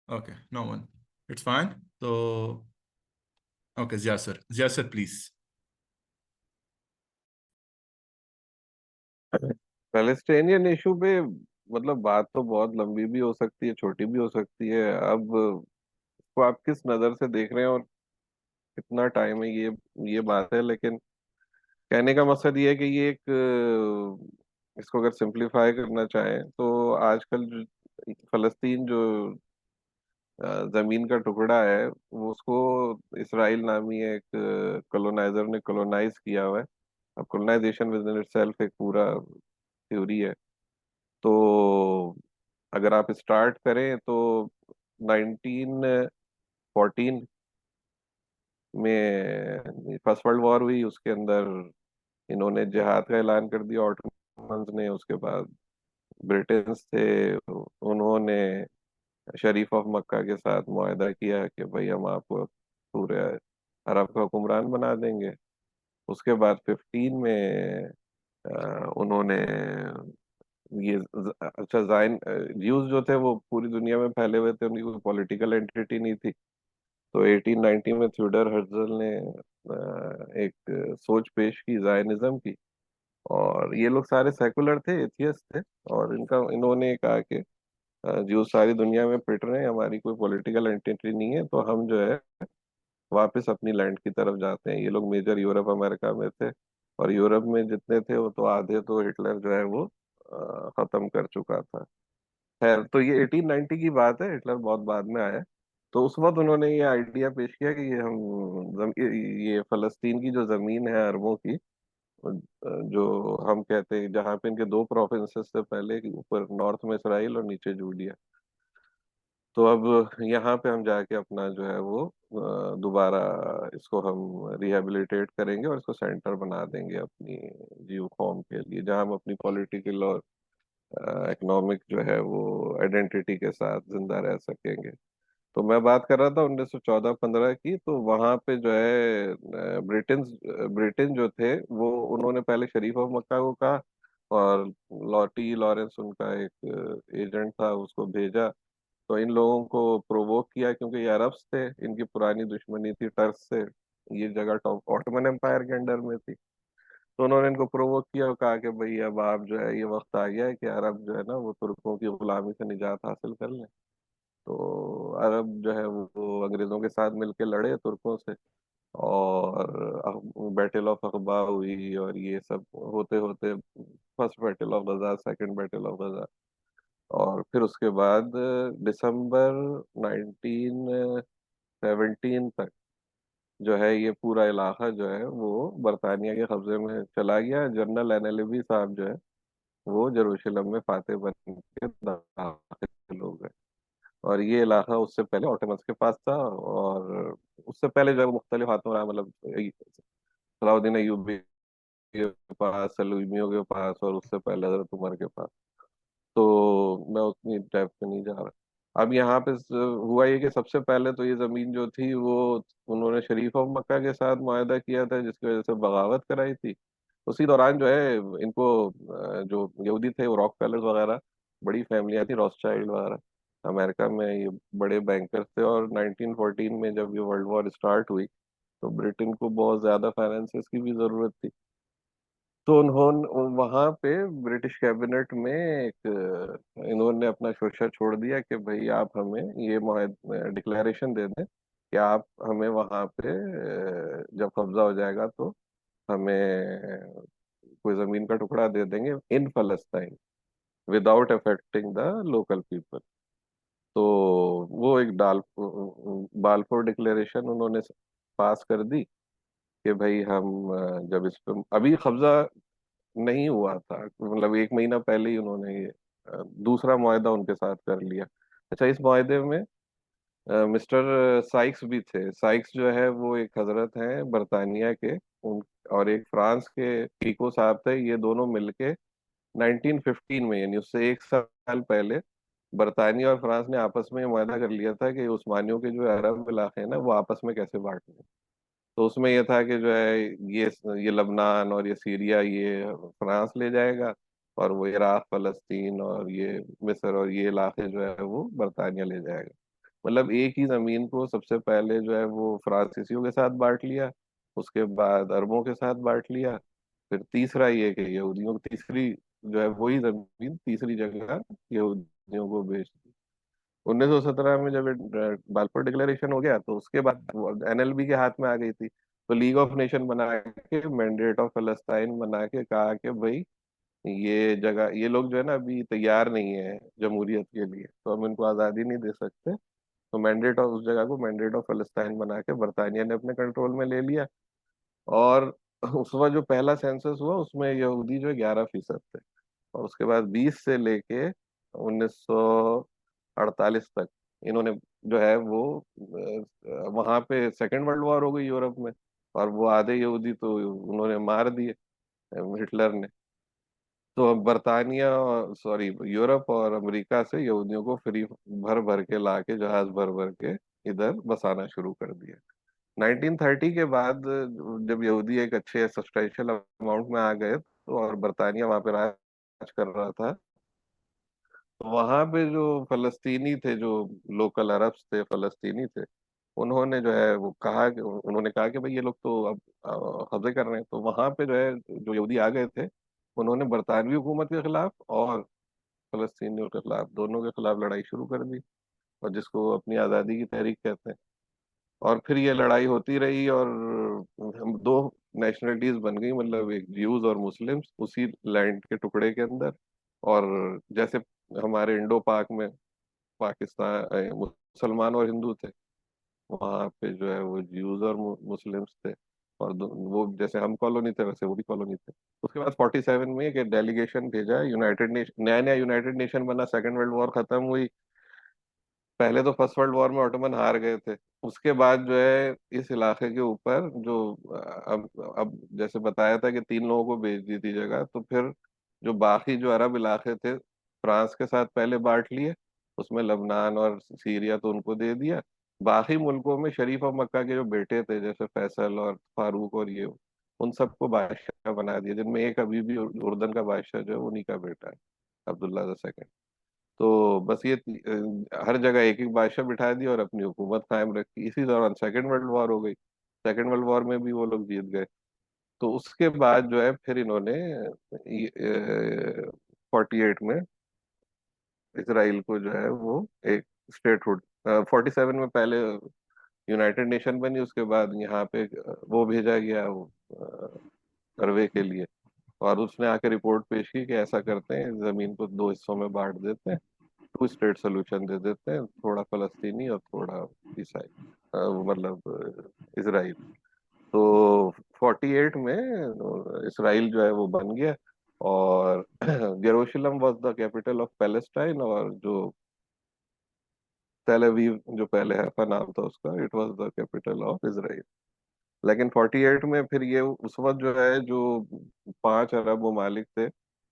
Okay, no one. It's fine. So, okay, Zia sir, please. Palestinian issue पे मतलब बात तो बहुत लंबी भी हो सकती है, छोटी भी हो सकती है। अब इसको आप किस नज़र से देख रहे हैं और कितना टाइम है, ये बात है। लेकिन कहने का मकसद ये है कि ये एक इसको अगर सिंप्लीफाई करना चाहें तो आजकल जो फलस्तीन जो जमीन का टुकड़ा है, वो उसको इसराइल नामी एक कॉलोनाइजर ने कॉलोनाइज किया हुआ है। अब कॉलोनाइजेशन विद इन इटसेल्फ एक पूरा थ्योरी है। तो अगर आप स्टार्ट करें तो 1914 में फर्स्ट वर्ल्ड वॉर हुई, उसके अंदर इन्होंने जिहाद का ऐलान कर दिया ऑटोमन्स ने। उसके बाद ब्रिटेन से उन्होंने शरीफ ऑफ मक्का के साथ मुआहदा किया कि भाई हम आपको पूरे अरब का हुक्मरान बना देंगे। उसके बाद 15 में उन्होंने ये अच्छा जाइन ज्यूज जो थे वो पूरी दुनिया में फैले हुए थे, उनकी कोई पॉलिटिकल एंटिटी नहीं थी। तो 1890 में थ्योडर हर्जल ने एक सोच पेश की जायनिज्म की। और ये लोग सारे सेकुलर थे, एथियस्ट थे। और इन्होंने कहा कि जो सारी दुनिया में पिट रहे हैं, हमारी कोई पॉलिटिकल एंटिटी नहीं है, तो हम जो है वापस अपनी लैंड की तरफ जाते हैं। ये लोग मेजर यूरोप अमेरिका में थे, और यूरोप में जितने थे वो तो आधे तो हिटलर जो है वो खत्म कर चुका था। खैर, तो ये 1890 की बात है, हिटलर बहुत बाद में आया। तो उस वक्त उन्होंने ये आइडिया पेश किया कि ये ये फलस्तीन की जो जमीन है अरबों की, जो हम कहते हैं जहाँ पे इनके दो प्रोविंसेस थे पहले, ऊपर नॉर्थ में इसराइल और नीचे जूडिया। तो अब यहाँ पे हम जाके अपना जो है वो दोबारा इसको हम रिहेबिलिटेट करेंगे और इसको सेंटर बना देंगे अपनी जीव कौम के लिए, जहाँ हम अपनी पॉलिटिकल और इकोनॉमिक जो है वो आइडेंटिटी के साथ जिंदा रह सकेंगे। तो मैं बात कर रहा था 1914-15 की। तो वहाँ पे जो है ब्रिटेन जो थे वो, उन्होंने पहले शरीफ ऑफ मक्का को कहा, और लॉटी लॉरेंस उनका एक एजेंट था, उसको भेजा। तो इन लोगों को प्रोवोक किया, क्योंकि ये अरब्स थे, इनकी पुरानी दुश्मनी थी टर्क से। ये जगह टॉप ऑटोमन एम्पायर के अंडर में थी। तो उन्होंने इनको प्रोवोक किया और कहा कि भाई अब आप जो है, ये वक्त आ गया है कि अरब जो है ना वो तुर्कों की गुलामी से निजात हासिल कर लें। तो अरब जो है वो अंग्रेजों के साथ मिलके लड़े तुर्कों से। और बैटल ऑफ अकबा हुई, और ये सब होते होते first battle of Gaza, second battle of Gaza. और फिर उसके बाद दिसंबर 1917 तक जो है ये पूरा इलाका जो है वो बरतानिया के कब्जे में चला गया। जनरल एनएलबी साहब जो है वो जेरूशलम में फातेह बन के दाखिल हो गए। और ये इलाका उससे पहले ऑटोमन्स के पास था, और उससे पहले जो है वो मुख्तलिफ हाथों रहा, मतलब सलाउद्दीन अय्यूबी के पास, सलीमियों के पास, और उससे पहले हजरत उमर के पास। तो मैं उतनी डेप्थ में नहीं जा रहा। अब यहाँ पे हुआ ये कि सबसे पहले तो ये जमीन जो थी वो उन्होंने शरीफ ऑफ मक्का के साथ मुआहदा किया था, जिसकी वजह से बगावत कराई थी। उसी दौरान जो है इनको जो यहूदी थे वो रॉक फेलर्स वगैरह, बड़ी फैमिलियां थी, रॉथस्चाइल्ड वगैरह, अमेरिका में ये बड़े बैंकर थे। और 1914 में जब ये वर्ल्ड वॉर स्टार्ट हुई तो ब्रिटेन को बहुत ज्यादा फाइनेंसिस की भी जरूरत थी। तो उन्होंने वहां पे ब्रिटिश कैबिनेट में एक इन्होंने अपना शोशा छोड़ दिया कि भाई आप हमें ये डिक्लेरेशन दे दें कि आप हमें वहां पे जब कब्जा हो जाएगा तो हमें कोई जमीन का टुकड़ा दे देंगे इन फलस्तीन, without affecting the local people. तो वो एक बालफोर डिक्लेरेशन उन्होंने पास कर दी कि भाई हम जब इस पे अभी कब्जा नहीं हुआ था, मतलब एक महीना पहले ही उन्होंने ये दूसरा मुआहदा उनके साथ कर लिया। अच्छा, इस मुआहदे में मिस्टर साइक्स भी थे। साइक्स जो है वो एक हजरत हैं बरतानिया के, उन और एक फ्रांस के पीको साहब थे। ये दोनों मिलके 1915 में, यानी उससे एक साल पहले, बरतानिया और फ्रांस ने आपस में मुआहदा कर लिया था कि उस्मानियों के जो अरब इलाके हैं ना वो आपस में कैसे बांटने हैं। तो उसमें ये था कि जो है ये लबनान और ये सीरिया ये फ्रांस ले जाएगा, और वो इराक, फलस्तीन और ये मिस्र और ये इलाके जो है वो बरतानिया ले जाएगा। मतलब एक ही जमीन को सबसे पहले जो है वो फ्रांसीसियों के साथ बांट लिया, उसके बाद अरबों के साथ बांट लिया, फिर तीसरा ये कि यहूदियों को तीसरी जो है वही जमीन तीसरी जगह यहूदियों को बेच दी। 1917 में जब बालफोर डिक्लेरेशन हो गया तो उसके बाद एनएलबी के हाथ में आ गई थी, तो लीग ऑफ नेशन बना के मैंडेट ऑफ फलस्ताइन बना के कहा कि भाई ये जगह, ये लोग जो है ना अभी तैयार नहीं है जमहूरियत के लिए, तो हम इनको आज़ादी नहीं दे सकते। तो मैंडेट ऑफ, उस जगह को मैंडेट ऑफ फलस्ताइन बना के बरतानिया ने अपने कंट्रोल में ले लिया। और उस वक्त जो पहला सेंसस हुआ उसमें यहूदी जो 11% थे। और उसके बाद 20 से लेके 1948 तक इन्होंने जो है वो वहां पे सेकेंड वर्ल्ड वॉर हो गई यूरोप में, और वो आधे यहूदी तो उन्होंने मार दिए हिटलर ने। तो अब बरतानिया, सॉरी यूरोप और अमेरिका से यहूदियों को फ्री भर भर के ला के, जहाज भर भर के इधर बसाना शुरू कर दिया। 1930 के बाद जब यहूदी एक अच्छे सब्सटेंशियल अमाउंट में आ गए, तो और बरतानिया वहां पे राज कर रहा था, तो वहां पे जो फलस्तीनी थे, जो लोकल अरब्स थे, फलस्तीनी थे, उन्होंने जो है वो कहा कि उन्होंने कहा कि भाई ये लोग तो अब कब्जे कर रहे हैं। तो वहां पे जो है जो यहूदी आ गए थे, उन्होंने बरतानवी हुकूमत के खिलाफ और फलस्तीनियों के खिलाफ, दोनों के खिलाफ लड़ाई शुरू कर दी, और जिसको अपनी आज़ादी की तहरीक कहते हैं। और फिर ये लड़ाई होती रही, और हम दो नेशनलिटीज बन गई, मतलब एक ज्यूज और मुस्लिम्स उसी लैंड के टुकड़े के अंदर। और जैसे हमारे इंडो पाक में पाकिस्तान मुसलमान और हिंदू थे, वहाँ पे जो है वो ज्यूज और मुस्लिम्स थे। और वो जैसे हम कॉलोनी थे वैसे वो भी कॉलोनी थे। उसके बाद 47 में एक डेलीगेशन भेजा यूनाइटेड नेशन, नया नया यूनाइटेड नेशन बना, सेकेंड वर्ल्ड वॉर खत्म हुई। पहले तो फर्स्ट वर्ल्ड वॉर में ऑटोमन हार गए थे। उसके बाद जो है इस इलाके के ऊपर जो अब जैसे बताया था कि 3 लोगों को बेच दी थी जगह, तो फिर जो बाकी जो अरब इलाके थे फ्रांस के साथ पहले बांट लिए, उसमें लबनान और सीरिया तो उनको दे दिया। बाकी मुल्कों में शरीफ और मक्का के जो बेटे थे जैसे फैसल और फारूक और ये, उन सबको बादशाह बना दिया, जिनमें एक अभी भी उर्दन का बादशाह जो है उन्हीं का बेटा है, अब्दुल्ला II। तो बस ये हर जगह एक एक बादशाह बिठा दिया और अपनी हुकूमत कायम रखी। इसी दौरान सेकेंड वर्ल्ड वॉर हो गई, सेकेंड वर्ल्ड वॉर में भी वो लोग जीत गए। तो उसके बाद जो है फिर इन्होंने 48 में इसराइल को जो है वो एक स्टेटहुड, 47 में पहले यूनाइटेड नेशन बनी, उसके बाद यहाँ पे वो भेजा गया वो सर्वे के लिए। और उसने आके रिपोर्ट पेश की कि ऐसा करते हैं, जमीन को 2 हिस्सों में बांट देते हैं, 2 स्टेट सोल्यूशन दे देते हैं, थोड़ा फलस्तीनी और थोड़ा ईसाई, मतलब इसराइल। तो 48 में इसराइल जो है वो बन गया। और Jerusalem was the capital of Palestine, और जो तेल अवीव जो पहले हैफा नाम था उसका, it was the capital of Israel. लेकिन 48 में फिर ये उस वक्त जो है जो 5 अरब ममालिक थे,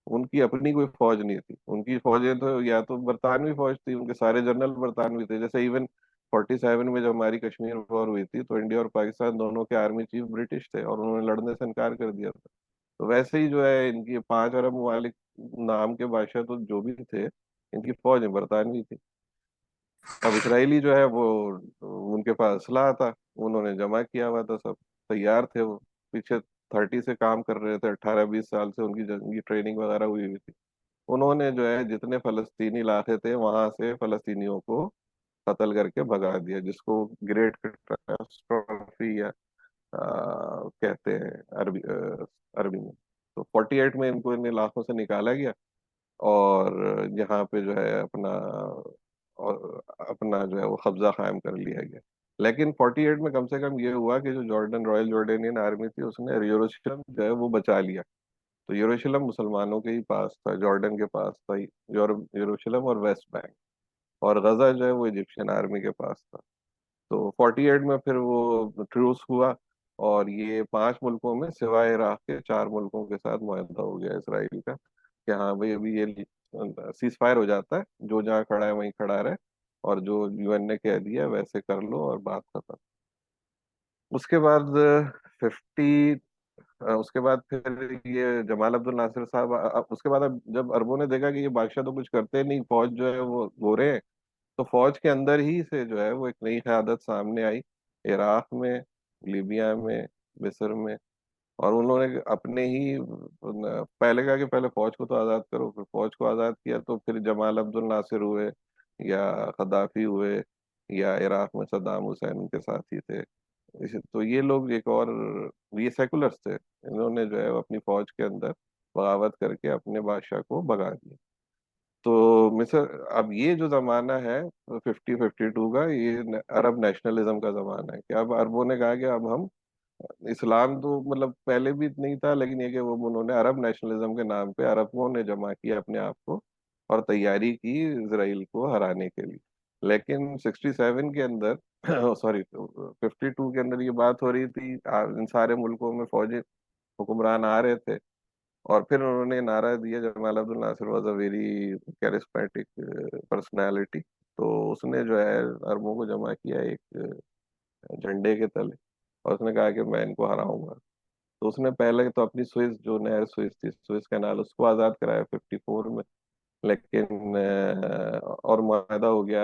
उनकी अपनी कोई फौज नहीं थी। उनकी फौजें तो या तो बरतानवी फौज थी, उनके सारे जनरल बरतानवी थे। जैसे इवन 47 में जब हमारी कश्मीर वॉर हुई थी, तो इंडिया और पाकिस्तान दोनों के आर्मी चीफ ब्रिटिश थे और उन्होंने लड़ने से इनकार कर दिया था। तो वैसे ही जो है इनकी 5 अरब ममालिक नाम के बादशाह तो जो भी थे, इनकी फौज बरतानवी थी। अब इसराइली जो है वो, उनके पास असला था, उन्होंने जमा किया हुआ था सब, तैयार थे वो। पीछे 30 से काम कर रहे थे, 18-20 साल से उनकी जंगी ट्रेनिंग वगैरह हुई हुई थी। उन्होंने जो है जितने फलस्तीनी इलाके थे वहां से फलस्तीनियों को कत्ल करके भगा दिया, जिसको ग्रेट कैटास्ट्रॉफी या कहते हैं अरबी में। तो 48 में इनको इन इलाकों से निकाला गया, और यहाँ पे जो है अपना, और अपना जो है वो कब्जा कायम कर लिया गया। लेकिन 48 में कम से कम ये हुआ कि जो जॉर्डन रॉयल जॉर्डेनियन आर्मी थी उसने यरूशलेम जो है वो बचा लिया। तो यरूशलेम मुसलमानों के ही पास था, जॉर्डन के पास था, यरूशलेम और वेस्ट बैंक। और गजा जो है वो इजिप्शियन आर्मी के पास था। तो 48 में फिर वो ट्रूस हुआ, और ये 5 मुल्कों में सिवाय इराक के 4 मुल्कों के साथ मुआहदा हो गया इसराइल का कि हाँ भाई अभी ये सीज फायर हो जाता है, जो जहाँ खड़ा है वहीं खड़ा रहे, और जो यूएन ने कह दिया वैसे कर लो और बात खत्म। उसके बाद 50, उसके बाद फिर ये जमाल अब्दुल नासिर साहब, उसके बाद अब जब अरबों ने देखा कि ये बादशाह तो कुछ करते नहीं, फौज जो है वो गोरे हैं, तो फौज के अंदर ही से जो है वो एक नई क़यादत सामने आई, इराक में, लीबिया में, मिस्र में। और उन्होंने अपने ही पहले कहा कि पहले फौज को तो आज़ाद करो, फिर फौज को आज़ाद किया तो फिर जमाल अब्दुल नासिर हुए, या खदाफी हुए, या इराक में सद्दाम हुसैन उनके साथी थे। तो ये लोग एक और, ये सेकुलर्स थे, इन्होंने जो है वो अपनी फौज के अंदर बगावत करके अपने बादशाह को भगा दिया। तो मिस्र, अब ये जो जमाना है 50-52 का, ये अरब नेशनलिज्म का जमाना है कि अब अरबों ने कहा कि अब हम, इस्लाम तो मतलब पहले भी नहीं था, लेकिन ये कि वो उन्होंने अरब नेशनलिज्म के नाम पे अरबों ने जमा किया अपने आप को और तैयारी की इसराइल को हराने के लिए। लेकिन 67 के अंदर सॉरी 52 के अंदर ये बात हो रही थी, इन सारे मुल्कों में फौजी हुक्मरान आ रहे थे, और फिर उन्होंने नारा दिया, Jamal Abdul Nasser was a very charismatic personality. तो उसने जो है अरबों को जमा किया एक झंडे के तले, और उसने कहा कि मैं इनको हराऊंगा। तो उसने पहले तो अपनी स्विस, जो नहर स्विस थी, स्विस कैनाल, उसको आज़ाद कराया 54 में। लेकिन और मुआहदा हो गया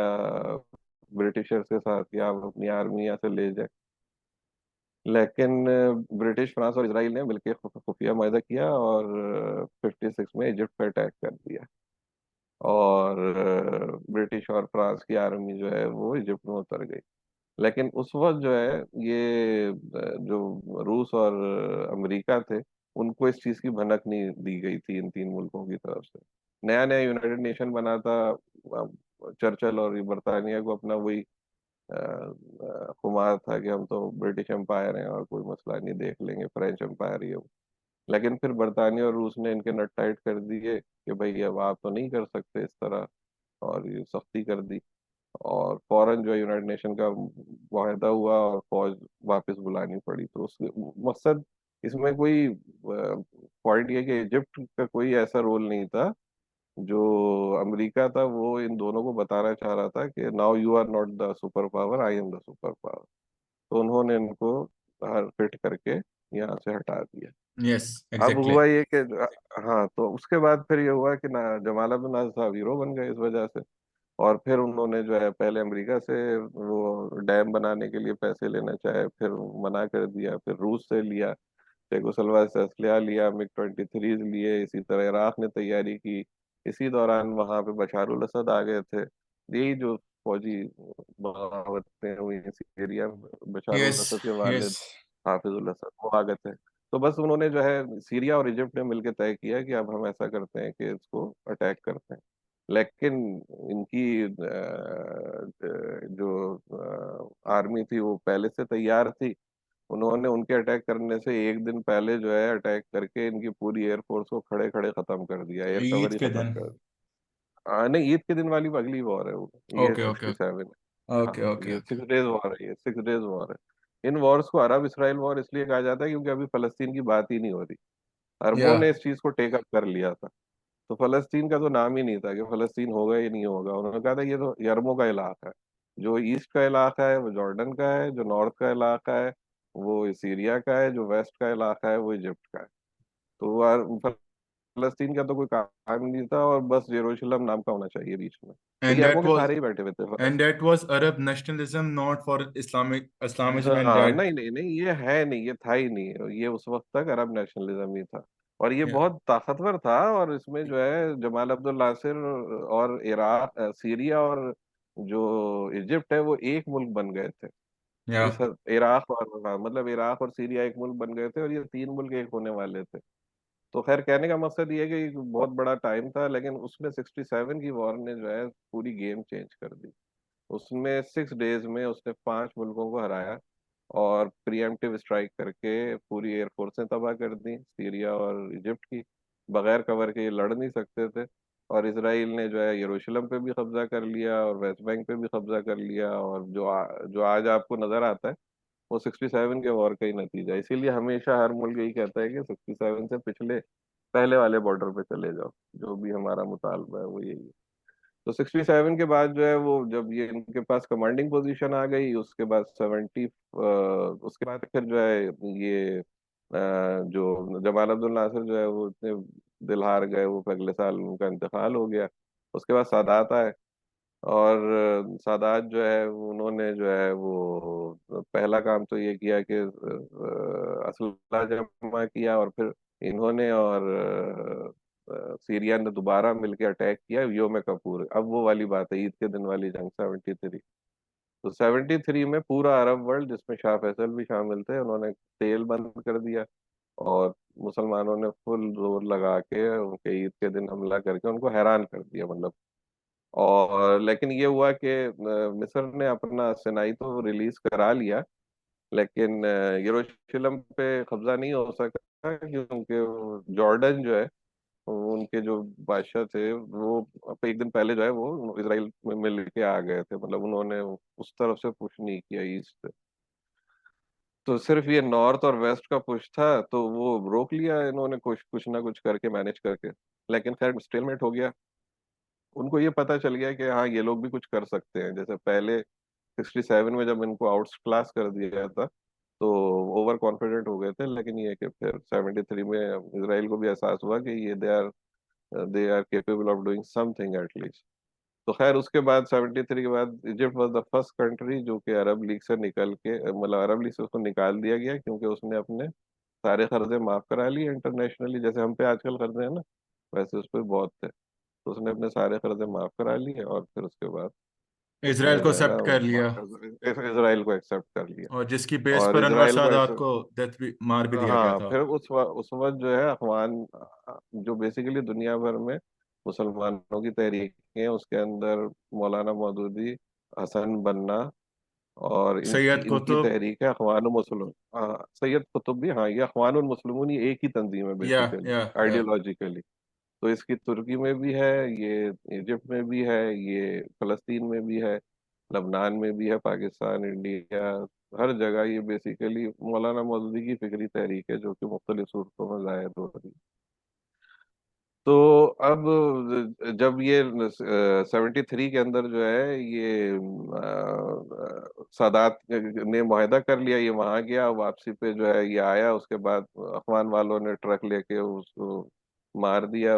ब्रिटिशर्स के साथ कि आप अपनी आर्मी यहाँ से ले जाए। लेकिन ब्रिटिश, फ्रांस और इसराइल ने मिलकर खुफिया मुआहदा किया, और 56 में इजिप्ट पर अटैक कर दिया। और ब्रिटिश और फ्रांस की आर्मी जो है वो इजिप्ट में उतर गई। लेकिन उस वक्त जो है ये जो रूस और अमेरिका थे, उनको इस चीज की भनक नहीं दी गई थी इन तीन मुल्कों की तरफ से। नया नया यूनाइटेड नेशन बना था, चर्चिल और ये बरतानिया को अपना वही खुमार था कि हम तो ब्रिटिश एम्पायर हैं और कोई मसला नहीं, देख लेंगे, फ्रेंच एम्पायर ये वो। लेकिन फिर बरतानिया और रूस ने इनके नट टाइट कर दिए कि भाई अब आप तो नहीं कर सकते इस तरह, और ये सख्ती कर दी। और फौरन जो है यूनाइटेड नेशन का मुआहदा हुआ और फौज वापस बुलानी पड़ी। तो उस मकसद, इसमें कोई पॉइंट ये कि इजिप्ट का कोई ऐसा रोल नहीं था। जो अमेरिका था वो इन दोनों को बताना चाह रहा था कि now you are not the super power, I am the super power. तो उन्होंने इनको बाहर फिट करके यहाँ से हटा दिया। यस, अब एग्जैक्टली। हुआ ये कि, हाँ, तो उसके बाद फिर ये हुआ कि ना, जमाल अब्दुल नासिर साहब हीरो बन गए इस वजह से। और फिर उन्होंने जो है पहले अमेरिका से वो डैम बनाने के लिए पैसे लेना चाहे, फिर मना कर दिया, फिर रूस से लिया, चेकोस्लोवाकिया से असलहा लिया, मिग 23 लिए, इसी तरह इराक ने तैयारी की। इसी दौरान वहां पे बशारुल असद आ गए थे। यही जो फौजी बगावतें हुई सीरिया में, बशारुल यस, असद के यस। वालिद हाफिजुल असद वो आ गए थे। तो बस उन्होंने जो है सीरिया और इजिप्ट ने मिलकर तय किया कि अब हम ऐसा करते हैं कि इसको अटैक करते हैं। लेकिन इनकी जो आर्मी थी वो पहले से तैयार थी। उन्होंने उनके अटैक करने से एक दिन पहले जो है अटैक करके इनकी पूरी एयरफोर्स को खड़े खड़े खत्म कर दिया, एयर कवर ईद ही के खत्म दिन। कर दिया। नहीं, ईद के दिन वाली अगली वॉर है वो, ये ओके, ओके, 67 है। ओके, हाँ, ओके, ये ओके। 6 डेज वॉर है, ये 6 डेज वॉर है। इन वॉर्स को अरब इसराइल वॉर इसलिए कहा जाता है क्योंकि अभी फलस्तीन की बात ही नहीं हो रही। या अरबों ने इस चीज को टेक अप कर लिया था। तो फलस्तीन का तो नाम ही नहीं था कि फलस्तीन होगा या नहीं होगा। उन्होंने कहा था ये तो यरमों का इलाका है। जो ईस्ट का इलाका है वो जॉर्डन का है, जो नॉर्थ का इलाका है वो सीरिया का है, जो वेस्ट का इलाका है वो इजिप्ट का है। तो फलस्तीन का तो कोई काम ही नहीं था, और बस जेरूशलम नाम का होना चाहिए बीच में। तो एंड ये अरबों दैट के वाज सारे ही बैठे हुए थे। And that was Arab nationalism, not for Islamism and हाँ, दैट। नहीं नहीं नहीं, ये है नहीं, ये था ही नहीं, ये उस वक्त तक अरब नेशनलिज्म ही था। और ये या बहुत ताकतवर था, और इसमें जो है जमाल अब्दुल नासिर और इराक, सीरिया और जो इजिप्ट है वो एक मुल्क बन गए थे। या इस इराक और, हाँ, मतलब इराक और सीरिया एक मुल्क बन गए थे, और ये तीन मुल्क एक होने वाले थे। तो खैर, कहने का मकसद ये है कि बहुत बड़ा टाइम था, लेकिन उसमें 67 की वॉर ने जो है पूरी गेम चेंज कर दी। उसमें 6 डेज में उसने 5 मुल्कों को हराया, और प्रीएम्प्टिव स्ट्राइक करके पूरी एयरफोर्सें तबाह कर दी सीरिया और इजिप्ट की। बगैर कवर के ये लड़ नहीं सकते थे। और इसराइल ने जो है यरूशलेम पे भी कब्जा कर लिया, और वेस्ट बैंक पे भी कब्जा कर लिया, और जो आज आपको नजर आता है वो 67 के वॉर का ही नतीजा है। इसीलिए हमेशा हर मुल्क यही कहता है कि 67 से पिछले पहले वाले बॉर्डर पे चले जाओ, जो भी हमारा मुतालबा है वो यही है। तो 67 के बाद जो है वो, जब ये इनके पास कमांडिंग पोजीशन आ गई, उसके बाद 70, उसके बाद फिर जो है ये जो जमाल अब्दुल नासिर जो है वो इतने दिल हार गए, वो अगले साल उनका इंतकाल हो गया। उसके बाद सादात आए। और सादात जो है उन्होंने जो है वो पहला काम तो ये किया कि असला जमा किया, और फिर इन्होंने और सीरिया ने दोबारा मिलकर अटैक किया योम कपूर। अब वो वाली बात है, ईद के दिन वाली जंग 73। तो 73 में पूरा अरब वर्ल्ड, जिसमें शाह फैसल भी शामिल थे, उन्होंने तेल बंद कर दिया, और मुसलमानों ने फुल जोर लगा के उनके ईद के दिन हमला करके उनको हैरान कर दिया मतलब। और लेकिन ये हुआ कि मिस्र ने अपना सिनाई तो रिलीज करा लिया, लेकिन यरूशलेम पे कब्जा नहीं हो सका, क्योंकि जॉर्डन जो है, उनके जो बादशाह थे वो अब एक दिन पहले जो है वो इसराइल में मिल के आ गए थे, मतलब उन्होंने उस तरफ से पुश नहीं किया ईस्ट से। तो सिर्फ ये नॉर्थ और वेस्ट का पुश था, तो वो रोक लिया इन्होंने कुछ कुछ ना कुछ करके मैनेज करके। लेकिन खैर स्टेलमेट हो गया। उनको ये पता चल गया कि हाँ ये लोग भी कुछ कर सकते हैं, जैसे पहले 67 में जब इनको आउट क्लास कर दिया था तो ओवर कॉन्फिडेंट हो गए थे, लेकिन ये कि फिर 73 में इसराइल को भी एहसास हुआ कि ये they are capable of doing something at least. तो खैर उसके बाद 73 के बाद Egypt was the first country जो कि अरब लीग से निकल के, मतलब अरब लीग से उसको निकाल दिया गया, क्योंकि उसने अपने सारे कर्जे माफ करा लिए इंटरनेशनली, जैसे हम पे आजकल कर्जे हैं ना, वैसे उस पर बहुत थे। तो उसने अपने सारे कर्जे माफ करा लिए, और फिर उसके बाद इसराइल उसने को जो है ना एक्सेप्ट कर लिया, इसराइल को एक्सेप्ट कर लिया। और जिसकी बेस और पर अनवर इसराइल को सादात एक्सेप्ट, को डेथ भी मार भी दिया गया हाँ, था। फिर उस वक्त जो है अफगान, जो बेसिकली दुनिया भर में मुसलमानों की तहरीकें हैं, उसके अंदर मौलाना मौदूदी, हसन बन्ना, और इनकी सैयद इनकी कुतुब। तहरीक है अखवानुल मुस्लिम। हाँ, सैयद कुतुब भी, हाँ, ये अखवानुल मुस्लिमून, ये एक ही तंजीम है या बेसिकली, या आइडियोलॉजिकली। तो इसकी तुर्की में भी है, ये इजिप्ट में भी है, ये फलस्तीन में भी है, लबनान में भी है, पाकिस्तान, इंडिया, हर जगह ये बेसिकली मौलाना मौदूदी की फिक्री तहरीक है, जो कि मुख्तलिफ सूरतों में जाहिर हो रही है। तो अब जब ये 73 के अंदर जो है ये सादात ने मुआहदा कर लिया, ये वहां गया, वापसी पे जो है ये आया, उसके बाद अफगान वालों ने ट्रक लेके उसको मार दिया,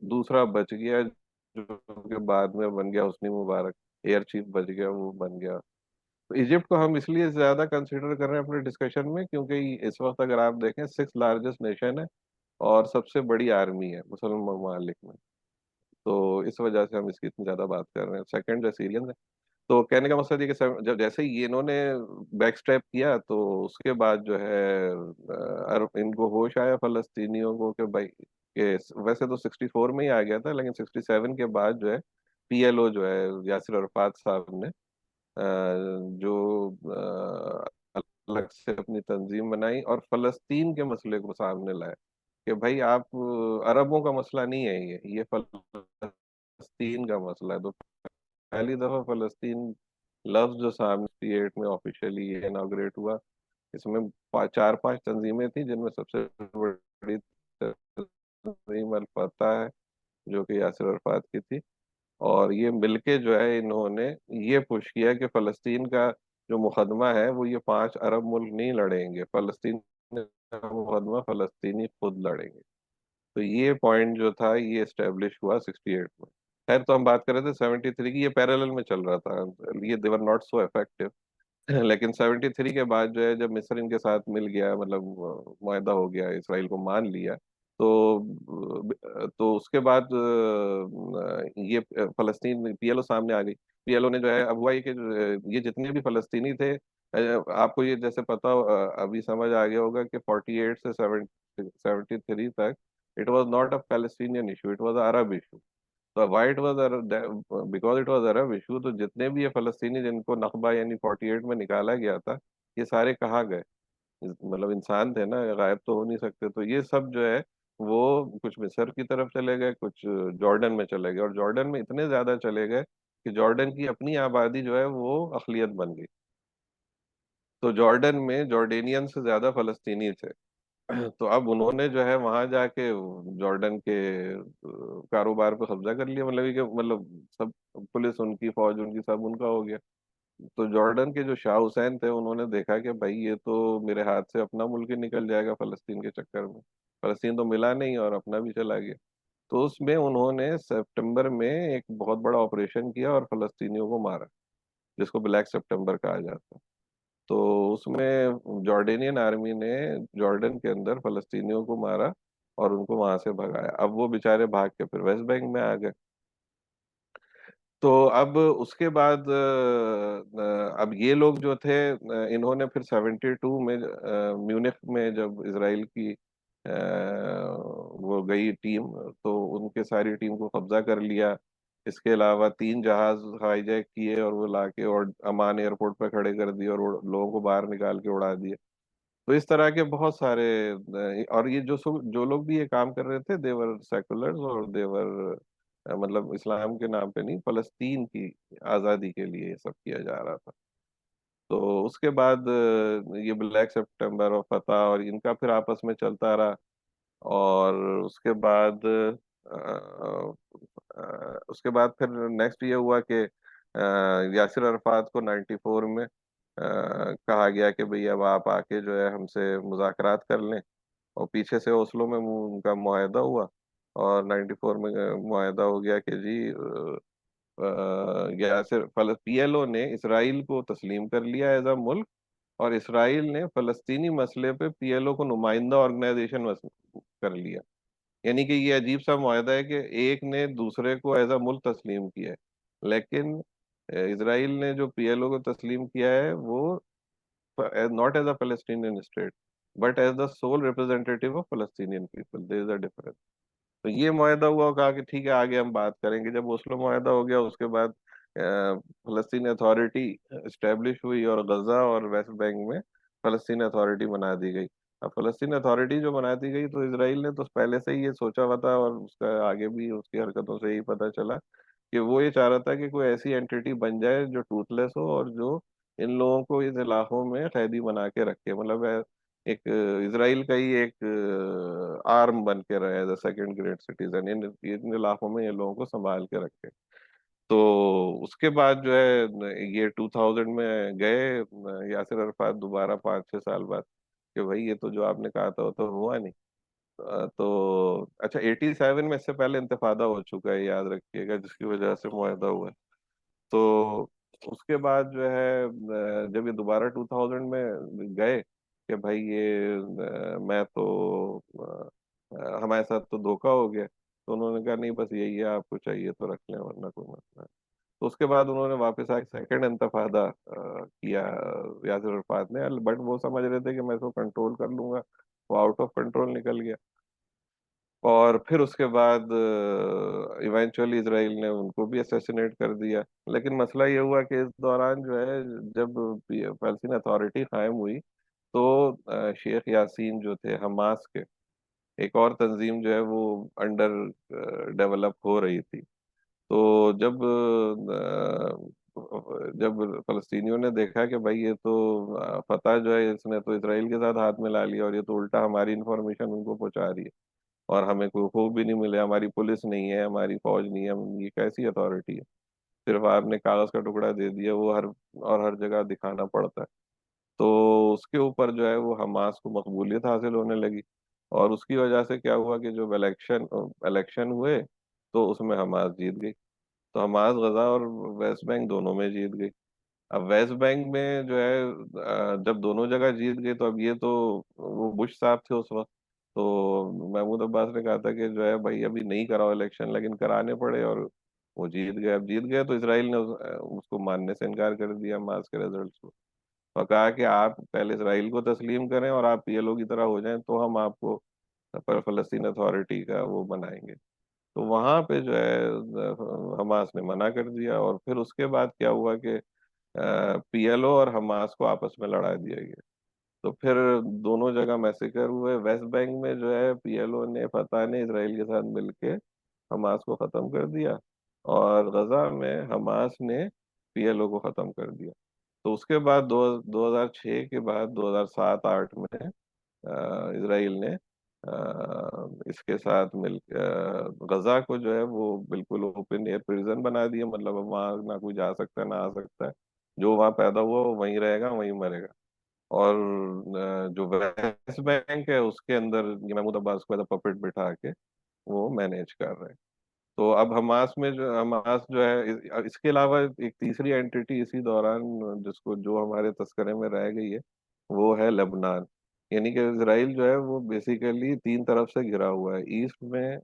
दूसरा बच गया, जो कि बाद में बन गया हुस्नी मुबारक, एयर चीफ बच गया, वो बन गया। तो इजिप्ट को हम इसलिए ज्यादा कंसिडर कर रहे हैं अपने डिस्कशन में, क्योंकि इस वक्त अगर आप देखें सिक्स लार्जेस्ट नेशन है, और सबसे बड़ी आर्मी है मुसलमान ममालिक में। तो इस वजह से हम इसकी इतनी ज्यादा बात कर रहे हैं। सेकंड जो सीरियन है, तो कहने का मकसद ये कि जब जैसे ही ये इन्होंने बैक स्टेप किया, तो उसके बाद जो है इनको होश आया फलस्तीनियों को कि भाई, कि वैसे तो 64 में ही आ गया था, लेकिन 67 के बाद जो है पीएलओ जो है यासिर अरफात साहब ने जो अलग से अपनी तंजीम बनाई और फलस्तीन के मसले को सामने लाए, कि भाई आप अरबों का मसला नहीं है, ये फलस्तीन का मसला है। तो पहली दफा फलस्तीन लफ्ज जो सामने 68 में ऑफिशियली ये इनॉग्रेट हुआ, इसमें चार पांच तंजीमें थी, जिनमें सबसे बड़ी तंजीम अल फतह है, जो कि यासिर अरफात की थी। और ये मिलके जो है इन्होंने ये पुश किया कि फलस्तीन का जो मुकदमा है वो ये पांच अरब मुल्क नहीं लड़ेंगे, फलस्तीन का मुकदमा फलस्तीनी खुद लड़ेंगे। तो ये पॉइंट जो था ये एस्टेब्लिश हुआ 68 में। खैर, तो हम बात कर रहे थे 73 की, ये पैरेलल में चल रहा था, ये देवर नॉट सो इफेक्टिव। लेकिन 73 के बाद जो है, जब मिस्र इनके साथ मिल गया, मतलब मुआहदा हो गया, इसराइल को मान लिया, तो उसके बाद ये फलस्तीन पीएलओ सामने आ गई। पीएलओ ने जो है, अब हुआ ये कि ये जितने भी फलस्तीनी थे, आपको ये जैसे पता अभी समझ आ गया होगा कि 48 से 73 तक it was not a Palestinian issue, it was Arab issue. तो why it was because it was Arab issue, तो जितने भी ये फलस्तीनी जिनको नकबा यानी 48 में निकाला गया था, ये सारे कहाँ गए? मतलब इंसान थे ना, गायब तो हो नहीं सकते। तो ये सब जो है वो कुछ मिस्र की तरफ चले गए, कुछ जॉर्डन में चले गए, और जॉर्डन में इतने ज्यादा चले गए कि जॉर्डन की अपनी आबादी जो है वो अकलियत बन गई। तो जॉर्डन में जॉर्डेनियन से ज्यादा फलस्तीनी थे। तो अब उन्होंने जो है वहां जाके जॉर्डन के कारोबार पे कब्जा कर लिया, मतलब ये कि मतलब सब, पुलिस उनकी, फौज उनकी, सब उनका हो गया। तो जॉर्डन के जो शाह हुसैन थे, उन्होंने देखा कि भाई ये तो मेरे हाथ से अपना मुल्क ही निकल जाएगा फलस्तीन के चक्कर में, फलस्तीन तो मिला नहीं और अपना भी चला गया। तो उसमें उन्होंने सितंबर में एक बहुत बड़ा ऑपरेशन किया और फलस्तीनियों को मारा, जिसको ब्लैक सितंबर कहा जाता है। तो उसमें जॉर्डेनियन आर्मी ने जॉर्डन के अंदर फलस्तीनियों को मारा और उनको वहां से भगाया। अब वो बेचारे भाग के फिर वेस्ट बैंक में आ गए। तो अब उसके बाद अब ये लोग जो थे, इन्होंने फिर 72 में म्यूनिख में जब इसराइल की वो गई टीम, तो उनके सारी टीम को कब्जा कर लिया। इसके अलावा 3 जहाज हाईजैक किए और वो लाके और अमान एयरपोर्ट पे खड़े कर दिए और लोगों को बाहर निकाल के उड़ा दिए। तो इस तरह के बहुत सारे और ये जो लोग भी ये काम कर रहे थे, देवर सेकुलर्स और देवर मतलब इस्लाम के नाम पे नहीं, फलस्तीन की आज़ादी के लिए ये सब किया जा रहा था। तो उसके बाद ये ब्लैक सितंबर और फतह और इनका फिर आपस में चलता रहा। और उसके बाद फिर नेक्स्ट ये हुआ कि यासिर अरफात को 94 में कहा गया कि भाई अब आप आके जो है हमसे मुज़ाकरात कर लें। और पीछे से ओस्लो में उनका मुआहदा हुआ और 94 में मुआहदा हो गया कि जी यासिर पीएलओ ने इसराइल को तस्लीम कर लिया एज अ मुल्क, और इसराइल ने फलस्तीनी मसले पे पीएलओ को नुमाइंदा ऑर्गेनाइजेशन कर लिया। यानी कि ये अजीब सा मुआहदा है कि एक ने दूसरे को एज अ मुल्क तस्लीम किया है, लेकिन इसराइल ने जो पीएलओ को तस्लीम किया है वो not as a Palestinian state but as the sole representative of Palestinian people, there is a difference. तो ये मुआहदा हुआ और कहा कि ठीक है आगे हम बात करेंगे। जब ओस्लो मुआहदा हो गया उसके बाद फलस्तीन अथॉरिटी इस्टेब्लिश हुई और गजा और वेस्ट बैंक में फलस्तीन अथॉरिटी बना दी गई। अब फलस्तीन अथॉरिटी जो बना दी गई तो इसराइल ने तो पहले से ही ये सोचा हुआ था, और उसका आगे भी उसकी हरकतों से ही पता चला कि वो ये चाह रहा था कि कोई ऐसी एंटिटी बन जाए जो टूथलेस हो और जो इन लोगों को इस इलाकों में कैदी बना के रखे। मतलब एक इसराइल का ही एक आर्म बन के रहे, एज सेकंड ग्रेट सिटीजन इन इलाकों में ये लोगों को संभाल के रखे। तो उसके बाद जो है ये 2000 में गए यासिर अरफात दोबारा 5-6 साल बाद कि भाई ये तो जो आपने कहा था वो तो हुआ नहीं। तो अच्छा 87 में, इससे पहले इंतफादा हो चुका है याद रखिएगा, जिसकी वजह से मुआहदा हुआ है। तो उसके बाद जो है जब ये दोबारा 2000 में गए कि भाई ये मैं तो हमारे साथ तो धोखा हो गया, तो उन्होंने कहा नहीं बस यही है, आपको चाहिए तो रख लें वरना कोई मसला नहीं। तो उसके बाद उन्होंने वापस आके सेकंड इंतफादा किया यासिर अरफात ने, बट वो समझ रहे थे कि मैं इसको कंट्रोल कर लूंगा। वो आउट ऑफ कंट्रोल निकल गया। और फिर उसके बाद इवेंचुअली इसराइल ने उनको भी असैसिनेट कर दिया। लेकिन मसला ये हुआ कि इस दौरान जो है जब फलस्तीन अथॉरिटी कायम हुई तो शेख यासीन जो थे हमास के, एक और तंजीम जो है वो अंडर डेवलप हो रही थी। तो जब फलस्तीनियों ने देखा कि भाई ये तो फतह जो है इसने तो इसराइल के साथ हाथ मिला लिया और ये तो उल्टा हमारी इंफॉर्मेशन उनको पहुंचा रही है, और हमें कोई खूब भी नहीं मिले, हमारी पुलिस नहीं है, हमारी फौज नहीं है, ये कैसी अथॉरिटी है, सिर्फ आपने कागज का टुकड़ा दे दिया, वो हर जगह दिखाना पड़ता है। तो उसके ऊपर जो है वो हमास को मकबूलियत हासिल होने लगी। और उसकी वजह से क्या हुआ कि जब इलेक्शन इलेक्शन हुए तो उसमें हमास जीत गई। तो हमास गजा और वेस्ट बैंक दोनों में जीत गई। अब वेस्ट बैंक में जो है जब दोनों जगह जीत गए तो अब ये तो वो बुश साहब थे उस वक्त। तो महमूद अब्बास ने कहा था कि जो है भाई अभी नहीं कराओ इलेक्शन, लेकिन कराने पड़े, और वो जीत गए। अब जीत गए तो इसराइल ने उसको मानने से इनकार कर दिया मार्च के रिजल्ट को, और कहा कि आप पहले इसराइल को तस्लीम करें और आप पीएलओ की तरह हो जाएं तो हम आपको पर फलस्तीन अथॉरिटी का वो बनाएंगे। तो वहां पे जो है हमास ने मना कर दिया, और फिर उसके बाद क्या हुआ कि पीएलओ और हमास को आपस में लड़ा दिया गया। तो फिर दोनों जगह मैसेकर हुए। वेस्ट बैंक में जो है पीएलओ ने फतह ने इसराइल के साथ मिलके हमास को खत्म कर दिया, और गजा में हमास ने पीएलओ को खत्म कर दिया। तो उसके बाद 2006 के बाद 2007-8 में इसराइल ने इसके साथ मिल गजा को जो है वो बिल्कुल ओपन एयर प्रिजन बना दिया। मतलब अब वहाँ ना कोई जा सकता है ना आ सकता है, जो वहाँ पैदा हुआ वो वहीं रहेगा वहीं मरेगा। और जो वेस्ट बैंक है उसके अंदर ये महमूद अब्बास को पपेट बिठा के वो मैनेज कर रहे हैं। तो अब हमास जो है इसके अलावा एक तीसरी एंटिटी इसी दौरान जिसको जो हमारे तस्करे में रह गई है, वो है लेबनान। यानी कि इसराइल जो है वो बेसिकली तीन तरफ से घिरा हुआ है। ईस्ट में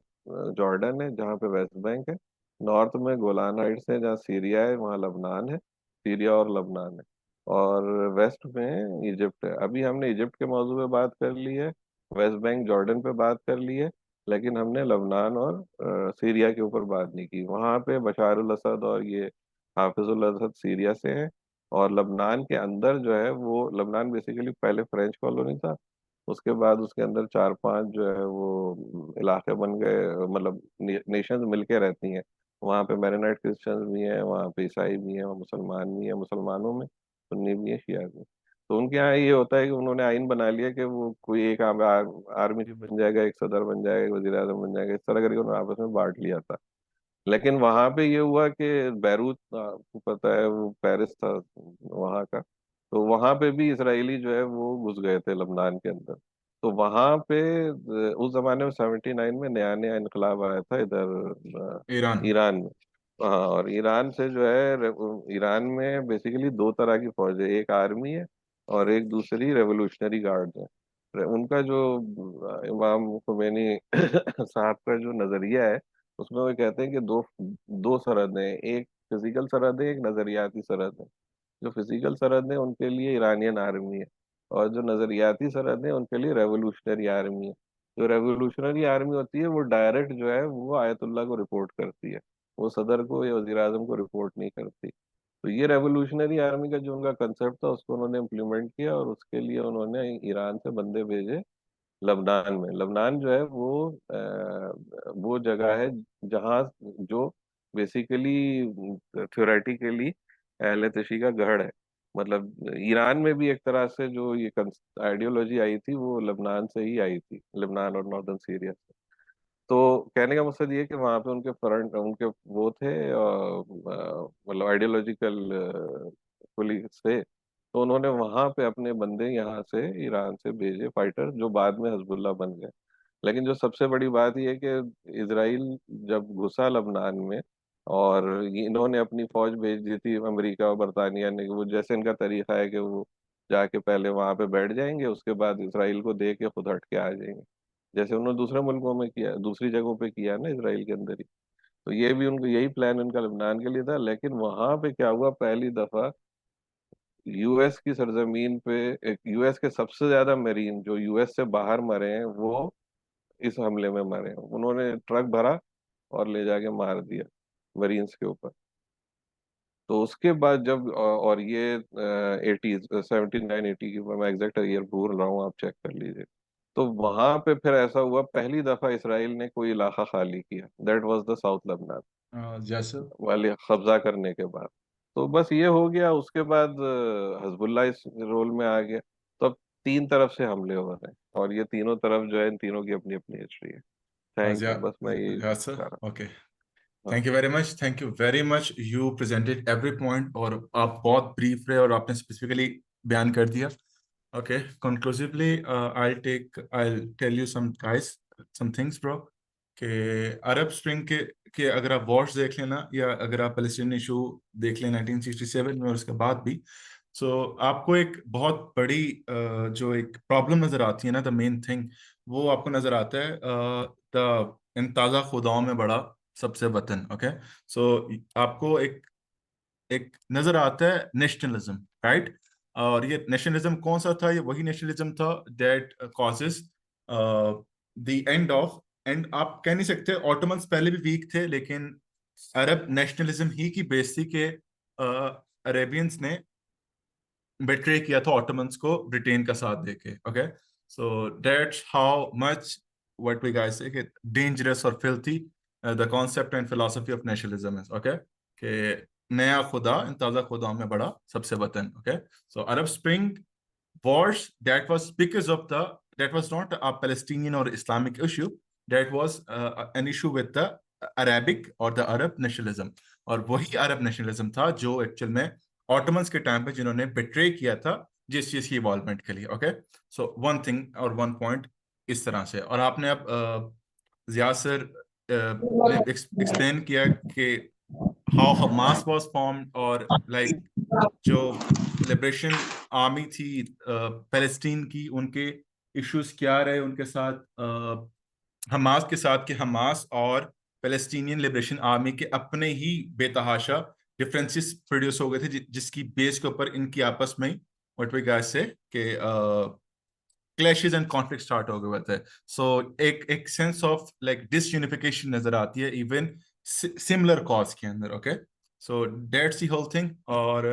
जॉर्डन है जहाँ पे वेस्ट बैंक है, नॉर्थ में गोलान हाइट्स है जहाँ सीरिया है, वहाँ लेबनान है, सीरिया और लेबनान है, और वेस्ट में इजिप्ट है। अभी हमने इजिप्ट के मौजू पे बात कर ली है, वेस्ट बैंक जॉर्डन पे बात कर ली है, लेकिन हमने लबनान और सीरिया के ऊपर बात नहीं की। वहाँ पे बशारुल असद और ये हाफिजुल असद सीरिया से हैं, और लबनान के अंदर जो है वो, लबनान बेसिकली पहले फ्रेंच कॉलोनी था, उसके बाद उसके अंदर चार पांच जो है वो इलाके बन गए, मतलब नेशंस मिलके रहती हैं। वहाँ पे मैरोनाइट क्रिश्चियंस भी हैं, वहाँ पे ईसाई भी हैं, वहाँ मुसलमान भी हैं, मुसलमानों में सुन्नी भी है, शिया भी है। तो उनके यहाँ ये होता है कि उन्होंने आइन बना लिया कि वो कोई एक आर्मी चीफ बन जाएगा, एक सदर बन जाएगा, एक वजीर आजम बन जाएगा, इस तरह करके उन्होंने आपस में बांट लिया था। लेकिन वहां पे ये हुआ कि बैरूत, आपको पता है वो पेरिस था वहां का, तो वहां पे भी इसराइली जो है वो घुस गए थे लबनान के अंदर। तो वहां पे उस जमाने में 79 में नया नया इनकलाब आया था इधर ईरान। ईरान में। हाँ, और ईरान से जो है ईरान में बेसिकली दो तरह की फौज है, एक आर्मी है और एक दूसरी रेवोल्यूशनरी गार्ड है। उनका जो इमाम खुमैनी साहब का जो नजरिया है, उसमें वो कहते हैं कि दो दो सरहदें हैं, एक फिजिकल सरहद है, एक नजरियाती सरहद है। जो फिजिकल सरहद है उनके लिए ईरानियन आर्मी है, और जो नजरियाती सरहद है उनके लिए रेवोल्यूशनरी आर्मी है। जो रेवोल्यूशनरी आर्मी होती है वो डायरेक्ट जो है वो आयतुल्ला को रिपोर्ट करती है, वो सदर को या वजीर आजम को रिपोर्ट नहीं करती। तो ये रेवोल्यूशनरी आर्मी का जो उनका कंसेप्ट था उसको उन्होंने इम्प्लीमेंट किया, और उसके लिए उन्होंने ईरान से बंदे भेजे लबनान में। लबनान जो है वो जगह है जहाँ जो बेसिकली थ्योरेटिकली अहले तशी का गढ़ है। मतलब ईरान में भी एक तरह से जो ये आइडियोलॉजी आई थी वो लबनान से ही आई थी, लबनान और नॉर्दर्न सीरिया से। तो कहने का मकसद ये है कि वहाँ पे उनके फ्रंट उनके वो थे मतलब आइडियोलॉजिकल पुलिस थे, तो उन्होंने वहां पे अपने बंदे यहाँ से ईरान से भेजे फाइटर, जो बाद में हजबुल्ला बन गए। लेकिन जो सबसे बड़ी बात यह है कि इसराइल जब घुसा लबनान में, और इन्होंने अपनी फौज भेज दी थी अमेरिका और बरतानिया ने, वो जैसे इनका तरीका है कि वो जाके पहले वहां पे बैठ जाएंगे, उसके बाद इसराइल को दे के खुद हट के आ जाएंगे, जैसे उन्होंने दूसरे मुल्कों में किया, दूसरी जगहों पे किया ना इसराइल के अंदर ही। तो ये भी उनको यही प्लान उनका लबनान के लिए था। लेकिन वहां पे क्या हुआ, पहली दफा यूएस की सरजमीन पे एक यूएस के सबसे ज्यादा मरीन जो यूएस से बाहर मरे हैं वो इस हमले में मरे हैं। उन्होंने ट्रक भरा और ले जाके मार दिया मरीन्स के ऊपर। तो उसके बाद जब और ये 80 79 80 की, मैं एग्जैक्ट ईयर भूल रहा हूँ, आप चेक कर लीजिए। तो वहां पे फिर ऐसा हुआ, पहली दफा इसराइल ने कोई इलाका खाली किया, that was the south Lebanon जैसे वाले कब्जा करने के बाद। तो बस ये हो गया, उसके बाद हजबुल्ला इस रोल में आ गया। तो अब तीन तरफ से हमले हो रहे हैं, और ये तीनों तरफ जो है इन तीनों की अपनी अपनी हिस्ट्री है। थैंक यू, बस मैं ये सर, कह रहा ओके। था। हाँ। Thank you very much, thank you very much, you presented every point, और आप बहुत ब्रीफ रहे और आपने स्पेसिफिकली बयान कर दिया। Okay, conclusively I tell you some guys, some things bro, कि अरब स्प्रिंग के अगर आप वॉर्स देख लेना, या अगर आप पैलेस्टीन इशू देख लें 1967 में और उसके बाद भी, सो आपको एक बहुत बड़ी जो एक प्रॉब्लम नजर आती है ना, द मेन थिंग, वो आपको नजर आता है द इन ताज़ा खुदाओं में बड़ा सबसे वतन। ओके, सो आपको एक एक नजर आता है नेशनलिज्म, राइट? और ये नेशनलिज्म कौन सा था? ये वही नेशनलिज्म था that causes the end of, and आप कह नहीं सकते ऑटोमन्स पहले भी वीक थे, लेकिन अरब नेशनलिज्म ही की बेस थी कि अरेबियंस ने बेट्रे किया था ऑटोमन्स को ब्रिटेन का साथ देके। Okay, so that's how much what we guys say dangerous और filthy the concept and philosophy of nationalism is. Okay, कि नया खुदा इन ताजा खुदाओं में बड़ा सबसे वतन। Okay, so Arab spring wars, that was because of that was not a Palestinian or Islamic issue, that was an issue with the Arabic or the Arab nationalism। और वही अरब नेशनलिज्म था जो एक्चुअल में ऑटोमन्स के time पे जिन्होंने betray किया था जिस चीज की इवॉल्वमेंट के लिए। ओके, सो वन थिंग और वन पॉइंट इस तरह से। और आपने अब जिया सर ने एक्सप्लेन किया कि हाउ हमास वाज फॉर्म्ड, और लाइक जो लिबरेशन आर्मी थी पैलेस्टीन की, उनके इश्यूज क्या रहे उनके साथ, हमास के साथ, कि हमास और पैलेस्टीनियन लिबरेशन आर्मी के अपने ही बेतहाशा डिफरेंसेस प्रोड्यूस हो गए थे, जिसकी बेस के ऊपर इनकी आपस में व्हाट वी गाइस से कि क्लैशेस एंड कॉन्फ्लिक्ट स्टार्ट हो गए थे। सो एक सेंस ऑफ लाइक डिसयूनिफिकेशन नजर आती है इवन सिमिलर कॉज के अंदर। Okay, so that's the whole thing. और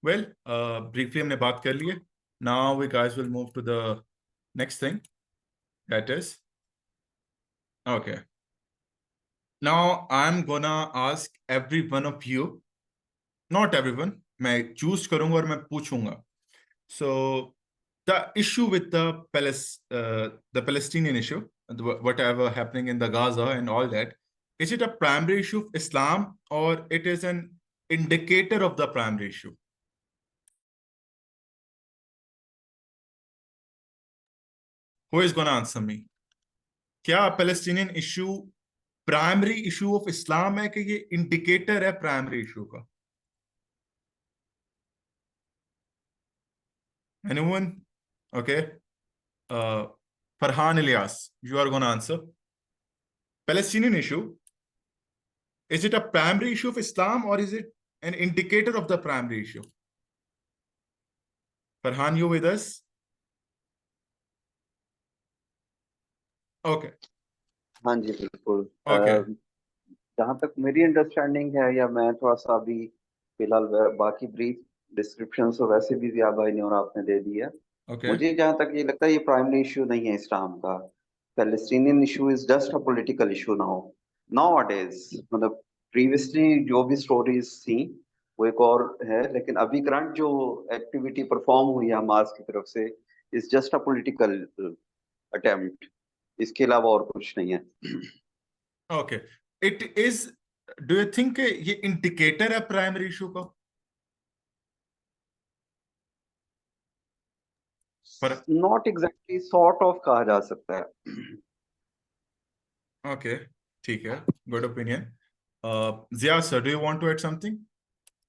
वेल ब्रीफली हमने बात कर ली है। Now we guys will move to the next thing, that is okay. Now I'm gonna ask every one of you, not everyone, मैं choose करूंगा और मैं पूछूंगा। So the issue with the Palestinian issue, whatever happening in the Gaza and all that, is it a primary issue of Islam or it is an indicator of the primary issue? Who is gonna answer me? क्या Palestinian issue primary issue of Islam है कि ये indicator है primary issue का? Anyone? Okay. Farhan Ilyas, you are going to answer. Palestinian issue, is it a primary issue of Islam or is it an indicator of the primary issue? Farhan, you with us? Okay. हाँ जी बिल्कुल। Okay. जहाँ तक मेरी understanding है, या मैं थोड़ा सा अभी फिलहाल बाकी ब्रीफ डिस्क्रिप्शन तो वैसे भी जिया भाई ने और आपने दे दी है। Okay. मुझे जहाँ तक ये लगता है ये प्राइमरी इशू नहीं है इस्लाम का। Palestinian issue is just a political issue now days. मतलब प्रीवियसली जो भी स्टोरीज थी वो एक और है, लेकिन अभी करंट जो एक्टिविटी परफॉर्म हुई है हमास की तरफ से is just a political attempt. इसके अलावा और कुछ नहीं है। Okay. It is, do you think ये इंडिकेटर है प्राइमरी इशू का? पर नॉट एग्जैक्टली, सॉर्ट ऑफ कहा जा सकता है। ओके, ठीक है, good opinion. Ziya sir, do you want to add something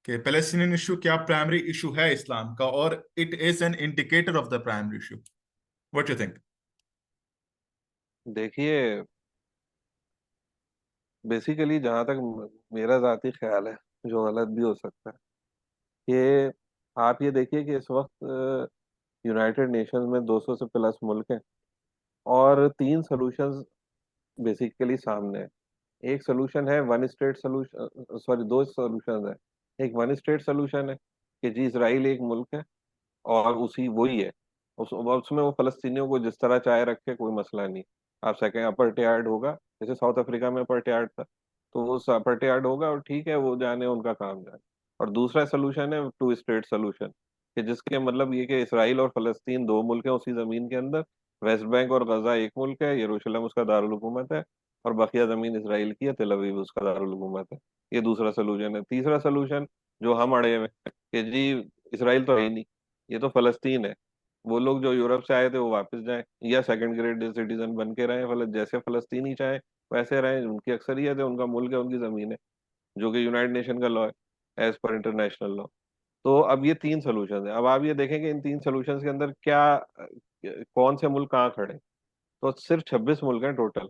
कि पैलेस्टीनियन इशू क्या प्राइमरी इशू है इस्लाम का और it is an indicator of the primary issue? What you think? देखिए, बेसिकली जहां तक मेरा जाती ख्याल है, जो गलत भी हो सकता है, कि आप ये देखिए कि इस वक्त यूनाइटेड नेशंस में 200 से प्लस मुल्क हैं और तीन सॉल्यूशंस बेसिकली सामने है। एक सोल्यूशन है वन स्टेट सोल्यूशन, सॉरी दो सोल्यूशन है। एक वन स्टेट सोल्यूशन है कि जी इसराइल एक मुल्क है और उसी वही है, उसमें वो फलस्तीनियों को जिस तरह चाहे रखे, कोई मसला नहीं। आप सेकेंड अपर्टयार्ड होगा, जैसे साउथ अफ्रीका में अपर्टयार्ड था, तो वो अपर्टयार्ड होगा और ठीक है, वो जाने उनका काम जाने। और दूसरा सोल्यूशन है टू स्टेट सोल्यूशन, कि जिसके मतलब ये कि इसराइल और फलस्तीन दो मुल्क हैं उसी जमीन के अंदर, वेस्ट बैंक और गजा एक मुल्क है, यरूशलेम उसका दारुल हुकूमत है और बकिया जमीन इसराइल की है, तेल अवीव उसका दारुल हुकूमत है। ये दूसरा सोल्यूशन है। तीसरा सोल्यूशन जो हम अड़े हुए हैं कि जी इसराइल तो है ही नहीं, ये तो फलस्तीन है, वो लोग जो यूरोप से आए थे वो वापस जाएं या सेकंड ग्रेड सिटीजन बन के रहें, जैसे फलस्तीनी चाहे वैसे रहें, उनकी अक्सरियत है, उनका मुल्क है, उनकी जमीन है, जो कि यूनाइटेड नेशन का लॉ है, एज पर इंटरनेशनल लॉ। तो अब ये तीन सोल्यूशन है। अब आप ये देखेंगे इन तीन सोल्यूशन के अंदर क्या कौन से मुल्क कहाँ खड़े। तो सिर्फ 26 मुल्क हैं टोटल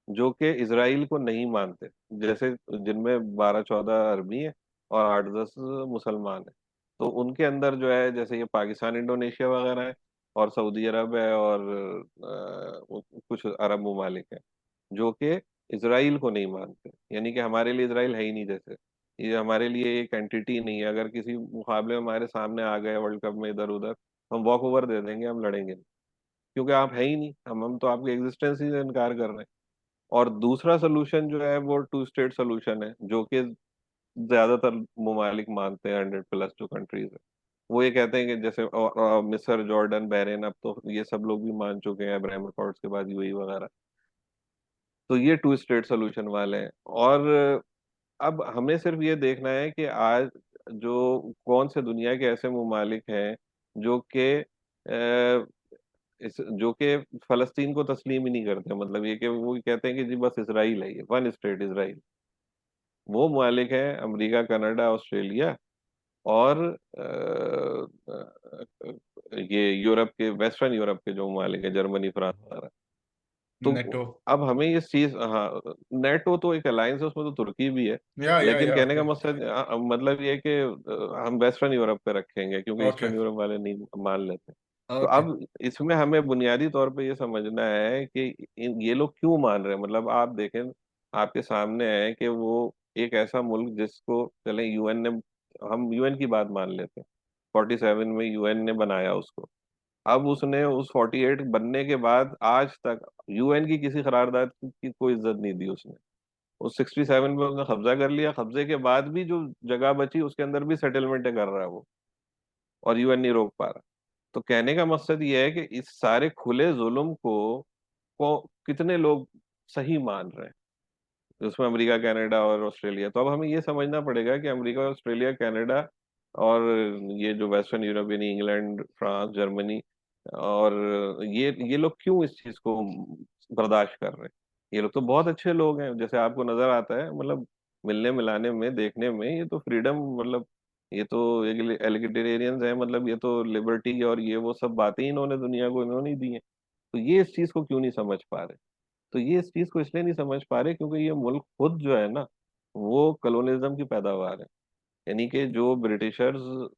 जो कि इसराइल को नहीं मानते, जैसे जिनमें 12-14 अरबी हैं और 8-10 मुसलमान हैं। तो उनके अंदर जो है, जैसे ये पाकिस्तान, इंडोनेशिया वगैरह है और सऊदी अरब है और कुछ अरब ममालिक हैं जो कि इसराइल को नहीं मानते। यानी कि हमारे लिए इसराइल है ही नहीं, जैसे ये हमारे लिए एक एंटिटी नहीं है। अगर किसी मुकाबले में हमारे सामने आ गए वर्ल्ड कप में इधर उधर, हम वॉक ओवर दे देंगे, हम लड़ेंगे नहीं, क्योंकि आप है ही नहीं, हम तो आपकी एग्जिस्टेंस ही से इनकार कर रहे हैं। और दूसरा सोल्यूशन जो है वो टू स्टेट सोल्यूशन है, जो कि ज्यादातर ममालिक मानते हैं, 100+ जो कंट्रीज है वो ये कहते हैं कि जैसे मिस्र, जॉर्डन, बहरीन, अब तो ये सब लोग भी मान चुके हैं अब्राहम अकॉर्ड्स के बाद, यूएई वगैरह। तो ये टू स्टेट सोल्यूशन वाले हैं। और अब हमें सिर्फ ये देखना है कि आज जो कौन से दुनिया के ऐसे ममालिक हैं जो कि जो कि फलस्तीन को तस्लीम ही नहीं करते, मतलब ये कि वो कहते हैं कि जी बस इसराइल है, ये वन स्टेट इसराइल। वो मालिक है अमेरिका, कनाडा, ऑस्ट्रेलिया और ये यूरोप के, वेस्टर्न यूरोप के जो मालिक है, जर्मनी, फ्रांस वगैरह। तो नेटो। अब हमें इस चीज, हाँ, नेटो तो एक अलायंस है, उसमें तो तुर्की भी है। लेकिन या कहने का ओके। मकसद, मतलब ये है कि हम वेस्टर्न यूरोप पे रखेंगे, क्योंकि ओके। ईस्टर्न यूरोप वाले नहीं मान लेते। तो ओके। अब इसमें हमें बुनियादी तौर पे ये समझना है कि ये लोग क्यों मान रहे हैं। मतलब आप देखें, आपके सामने है कि वो एक ऐसा मुल्क जिसको, चले यूएन ने, हम यूएन की बात मान लेते हैं, 47 में यूएन ने बनाया उसको। अब उसने उस 48 बनने के बाद आज तक यूएन की किसी करारदाद की कोई इज्जत नहीं दी उसने। उस 67 में उसने कब्जा कर लिया, कब्जे के बाद भी जो जगह बची उसके अंदर भी सेटलमेंट कर रहा है वो, और यूएन नहीं रोक पा रहा। तो कहने का मकसद ये है कि इस सारे खुले जुल्म को कितने लोग सही मान रहे हैं, उसमें अमेरिका, कनाडा और ऑस्ट्रेलिया। तो अब हमें ये समझना पड़ेगा कि अमेरिका, ऑस्ट्रेलिया, कनाडा और ये जो वेस्टर्न यूरोप यानी इंग्लैंड, फ्रांस, जर्मनी, और ये लोग क्यों इस चीज को बर्दाश्त कर रहे हैं। ये लोग तो बहुत अच्छे लोग हैं, जैसे आपको नजर आता है, मतलब मिलने मिलाने में, देखने में ये तो फ्रीडम, मतलब ये तो एलिगेटेरियंस है, मतलब ये तो लिबर्टी और ये वो सब बातें ही इन्होंने दुनिया को इन्होंने ही दी हैं। तो ये इस चीज को क्यों नहीं समझ पा रहे। तो ये इस चीज को इसलिए नहीं समझ पा रहे क्योंकि ये मुल्क खुद जो है ना, वो कलोनिज्म की पैदावार है। यानी कि जो ब्रिटिशर्स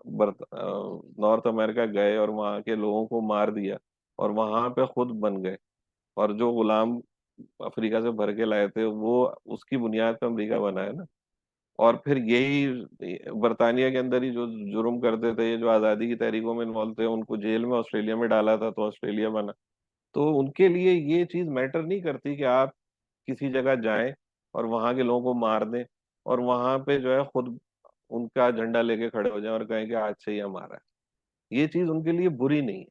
नॉर्थ अमेरिका गए और वहाँ के लोगों को मार दिया और वहां पे खुद बन गए, और जो गुलाम अफ्रीका से भर के लाए थे वो, उसकी बुनियाद पे अमेरिका बना है ना। और फिर यही बरतानिया के अंदर ही जो जुर्म करते थे, ये जो आज़ादी की तहरीकों में इन्वॉल्व थे, उनको जेल में ऑस्ट्रेलिया में डाला था, तो ऑस्ट्रेलिया बना। तो उनके लिए ये चीज मैटर नहीं करती कि आप किसी जगह जाएं और वहां के लोगों को मार दें, और वहां पे जो है खुद उनका झंडा लेके खड़े हो जाएं और कहें कि आज से ही हमारा है। ये चीज उनके लिए बुरी नहीं है।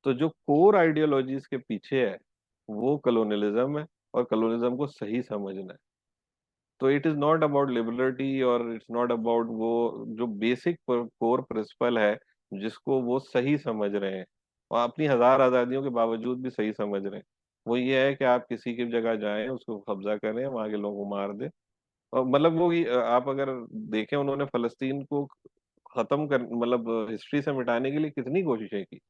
तो जो कोर आइडियोलॉजीज के पीछे है वो कलोनियलिज्म है, और कलोनिज्म को सही समझना है। तो it is not about liberty, और इट्स नॉट अबाउट वो जो बेसिक कोर प्रिंसिपल है जिसको वो सही समझ रहे हैं, और अपनी हजार आजादियों के बावजूद भी सही समझ रहे हैं। वो ये है कि आप किसी की जगह जाएं, उसको कब्जा करें, वहां के लोगों को मार दें। और मतलब वो आप अगर देखें, उन्होंने फलस्तीन को खत्म कर, मतलब हिस्ट्री से मिटाने के लिए कितनी कोशिशें की।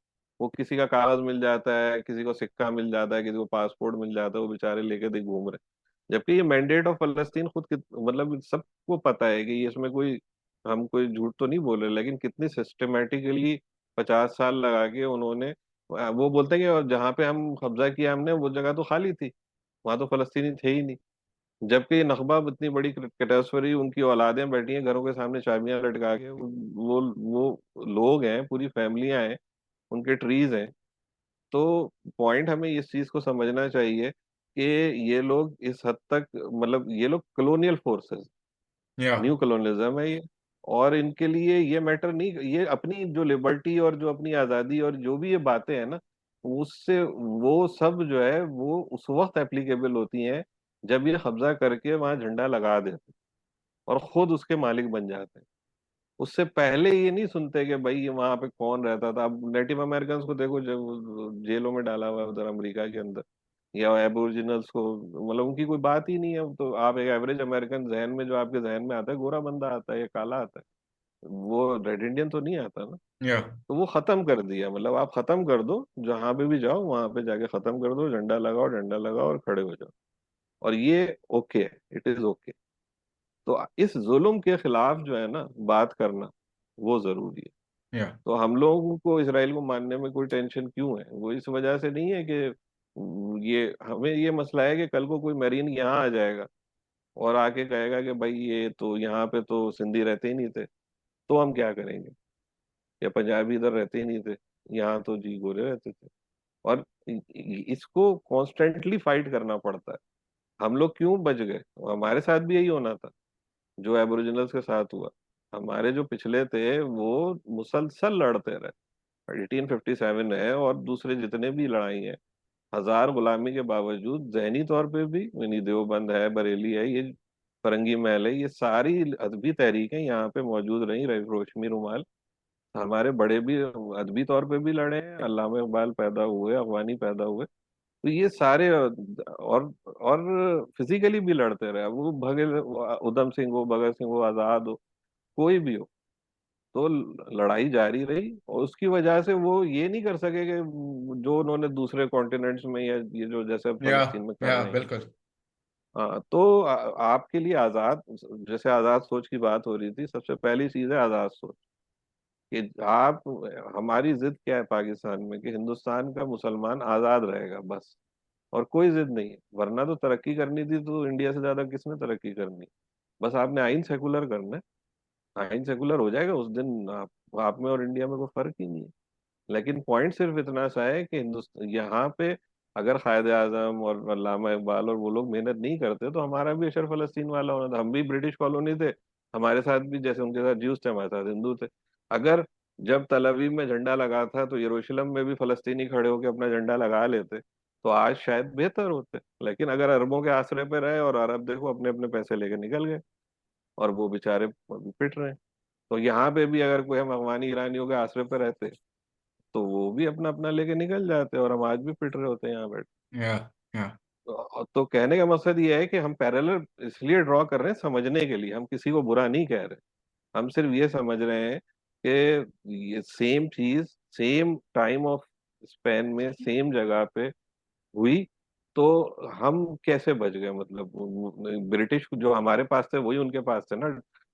वो किसी का कागज मिल जाता है, किसी को सिक्का मिल जाता है, किसी को पासपोर्ट मिल जाता है, वो बेचारे लेके दे घूम रहे। जबकि ये मैंडेट ऑफ फलस्तीन खुद मतलब सबको पता है कि ये, इसमें कोई, हम कोई झूठ तो नहीं बोल रहे, लेकिन कितनी सिस्टमेटिकली 50 साल लगा के उन्होंने, वो बोलते हैं कि जहाँ पे हम कब्जा किया हमने, वो जगह तो खाली थी, वहां तो फलस्तीनी थे ही नहीं। जबकि ये नख्बा इतनी बड़ी कैटेगरी, उनकी औलादें बैठी हैं घरों के सामने चाबियां लटका के, वो लोग हैं, पूरी फैमिलियां हैं, उनके ट्रीज हैं। तो पॉइंट हमें इस चीज को समझना चाहिए कि ये लोग इस हद तक, मतलब ये लोग कलोनियल फोर्सेस, या न्यू कलोनियलिज्म है ये। और इनके लिए ये मैटर नहीं, ये अपनी जो लिबर्टी और जो अपनी आज़ादी और जो भी ये बातें हैं ना, उससे वो सब जो है वो उस वक्त एप्लीकेबल होती हैं जब ये कब्जा करके वहां झंडा लगा देते और खुद उसके मालिक बन जाते हैं। उससे पहले ये नहीं सुनते कि भाई ये वहां पे कौन रहता था। अब नेटिव अमेरिकन को देखो, जब वो जेलों में डाला हुआ है उधर अमेरिका के अंदर, या एबोरिजिनल्स को, मतलब उनकी कोई बात ही नहीं है। तो आप एक एवरेज अमेरिकन जहन में, जो आपके जहन में आता है, गोरा बंदा आता है या काला आता है, वो रेड इंडियन तो नहीं आता ना। या तो वो खत्म कर दिया, मतलब आप खत्म कर दो, जहां पे भी जाओ वहां पे जाके खत्म कर दो, झंडा लगाओ, डंडा लगाओ और खड़े हो जाओ। और ये ओके है, इट इज ओके। तो इस जुल्म के खिलाफ जो है ना बात करना, वो जरूरी है। या तो हम लोगों को इसराइल को मानने में कोई टेंशन क्यों है? वो इस वजह से नहीं है कि ये, हमें ये मसला है कि कल को कोई मरीन यहाँ आ जाएगा और आके कहेगा कि भाई ये तो यहाँ पे तो सिंधी रहते ही नहीं थे, तो हम क्या करेंगे? या पंजाबी इधर रहते ही नहीं थे, यहाँ तो जी गोरे रहते थे। और इसको कॉन्स्टेंटली फाइट करना पड़ता है। हम लोग क्यों बच गए? हमारे साथ भी यही होना था जो एबोरिजिनल्स के साथ हुआ। हमारे जो पिछले थे वो मुसलसल लड़ते रहे, 1857 है और दूसरे जितने भी लड़ाई हैं, हजार गुलामी के बावजूद जहनी तौर पे भी, यानी देवबंद है, बरेली है, ये फरंगी महल है, ये सारी अदबी तहरीकें यहाँ पे मौजूद रही, रोशनी रुमाल, हमारे बड़े भी अदबी तौर पे भी लड़े हैं, अल्लामा इकबाल पैदा हुए, अगवानी पैदा हुए, तो ये सारे और फिजिकली भी लड़ते रहे, वो उधम सिंह हो, भगत सिंह हो, आजाद हो, कोई भी हो, तो लड़ाई जारी रही, और उसकी वजह से वो ये नहीं कर सके कि जो उन्होंने दूसरे कॉन्टिनेंट्स में या ये जो जैसे फलस्तीन में कर या रहे हैं। बिल्कुल। हाँ, तो आपके लिए आजाद, जैसे आजाद सोच की बात हो रही थी, सबसे पहली चीज है आजाद सोच, कि आप, हमारी जिद क्या है पाकिस्तान में, कि हिंदुस्तान का मुसलमान आजाद रहेगा बस, और कोई जिद नहीं है। वरना तो तरक्की करनी थी तो इंडिया से ज्यादा किसने तरक्की करनी, बस आपने आइन सेकुलर करना है, आइन सेकुलर हो जाएगा उस दिन आप में और इंडिया में कोई फर्क ही नहीं है। लेकिन पॉइंट सिर्फ इतना सा है कि हिंदुस्तान यहाँ पे अगर कायदे आजम और अल्लामा इकबाल और वो लोग मेहनत नहीं करते, तो हमारा भी अशर फलस्तीन वाला होना था, हम भी ब्रिटिश कॉलोनी थे, हमारे साथ भी जैसे उनके साथ ज्यूस थे, हमारे साथ हिंदू थे। अगर जब तल अवीव में झंडा लगा था तो यरूशलेम में भी फलस्तीनी खड़े होकर अपना झंडा लगा लेते, तो आज शायद बेहतर होते। लेकिन अगर अरबों के आसरे पे रहे, और अरब देखो अपने अपने पैसे लेके निकल गए, और वो बेचारे अभी पिट रहे हैं। तो यहाँ पे भी अगर कोई हम अफगानी ईरानियों के आसरे पे रहते, तो वो भी अपना अपना लेके निकल जाते, और हम आज भी पिट रहे होते हैं यहाँ बैठ। या या तो कहने का मकसद ये है कि हम पैरेलल इसलिए ड्रॉ कर रहे हैं समझने के लिए, हम किसी को बुरा नहीं कह रहे, हम सिर्फ ये समझ रहे हैं कि ये सेम चीज सेम टाइम ऑफ स्पेन में सेम जगह पे हुई, तो हम कैसे बच गए, मतलब ब्रिटिश जो हमारे पास थे वही उनके पास थे ना,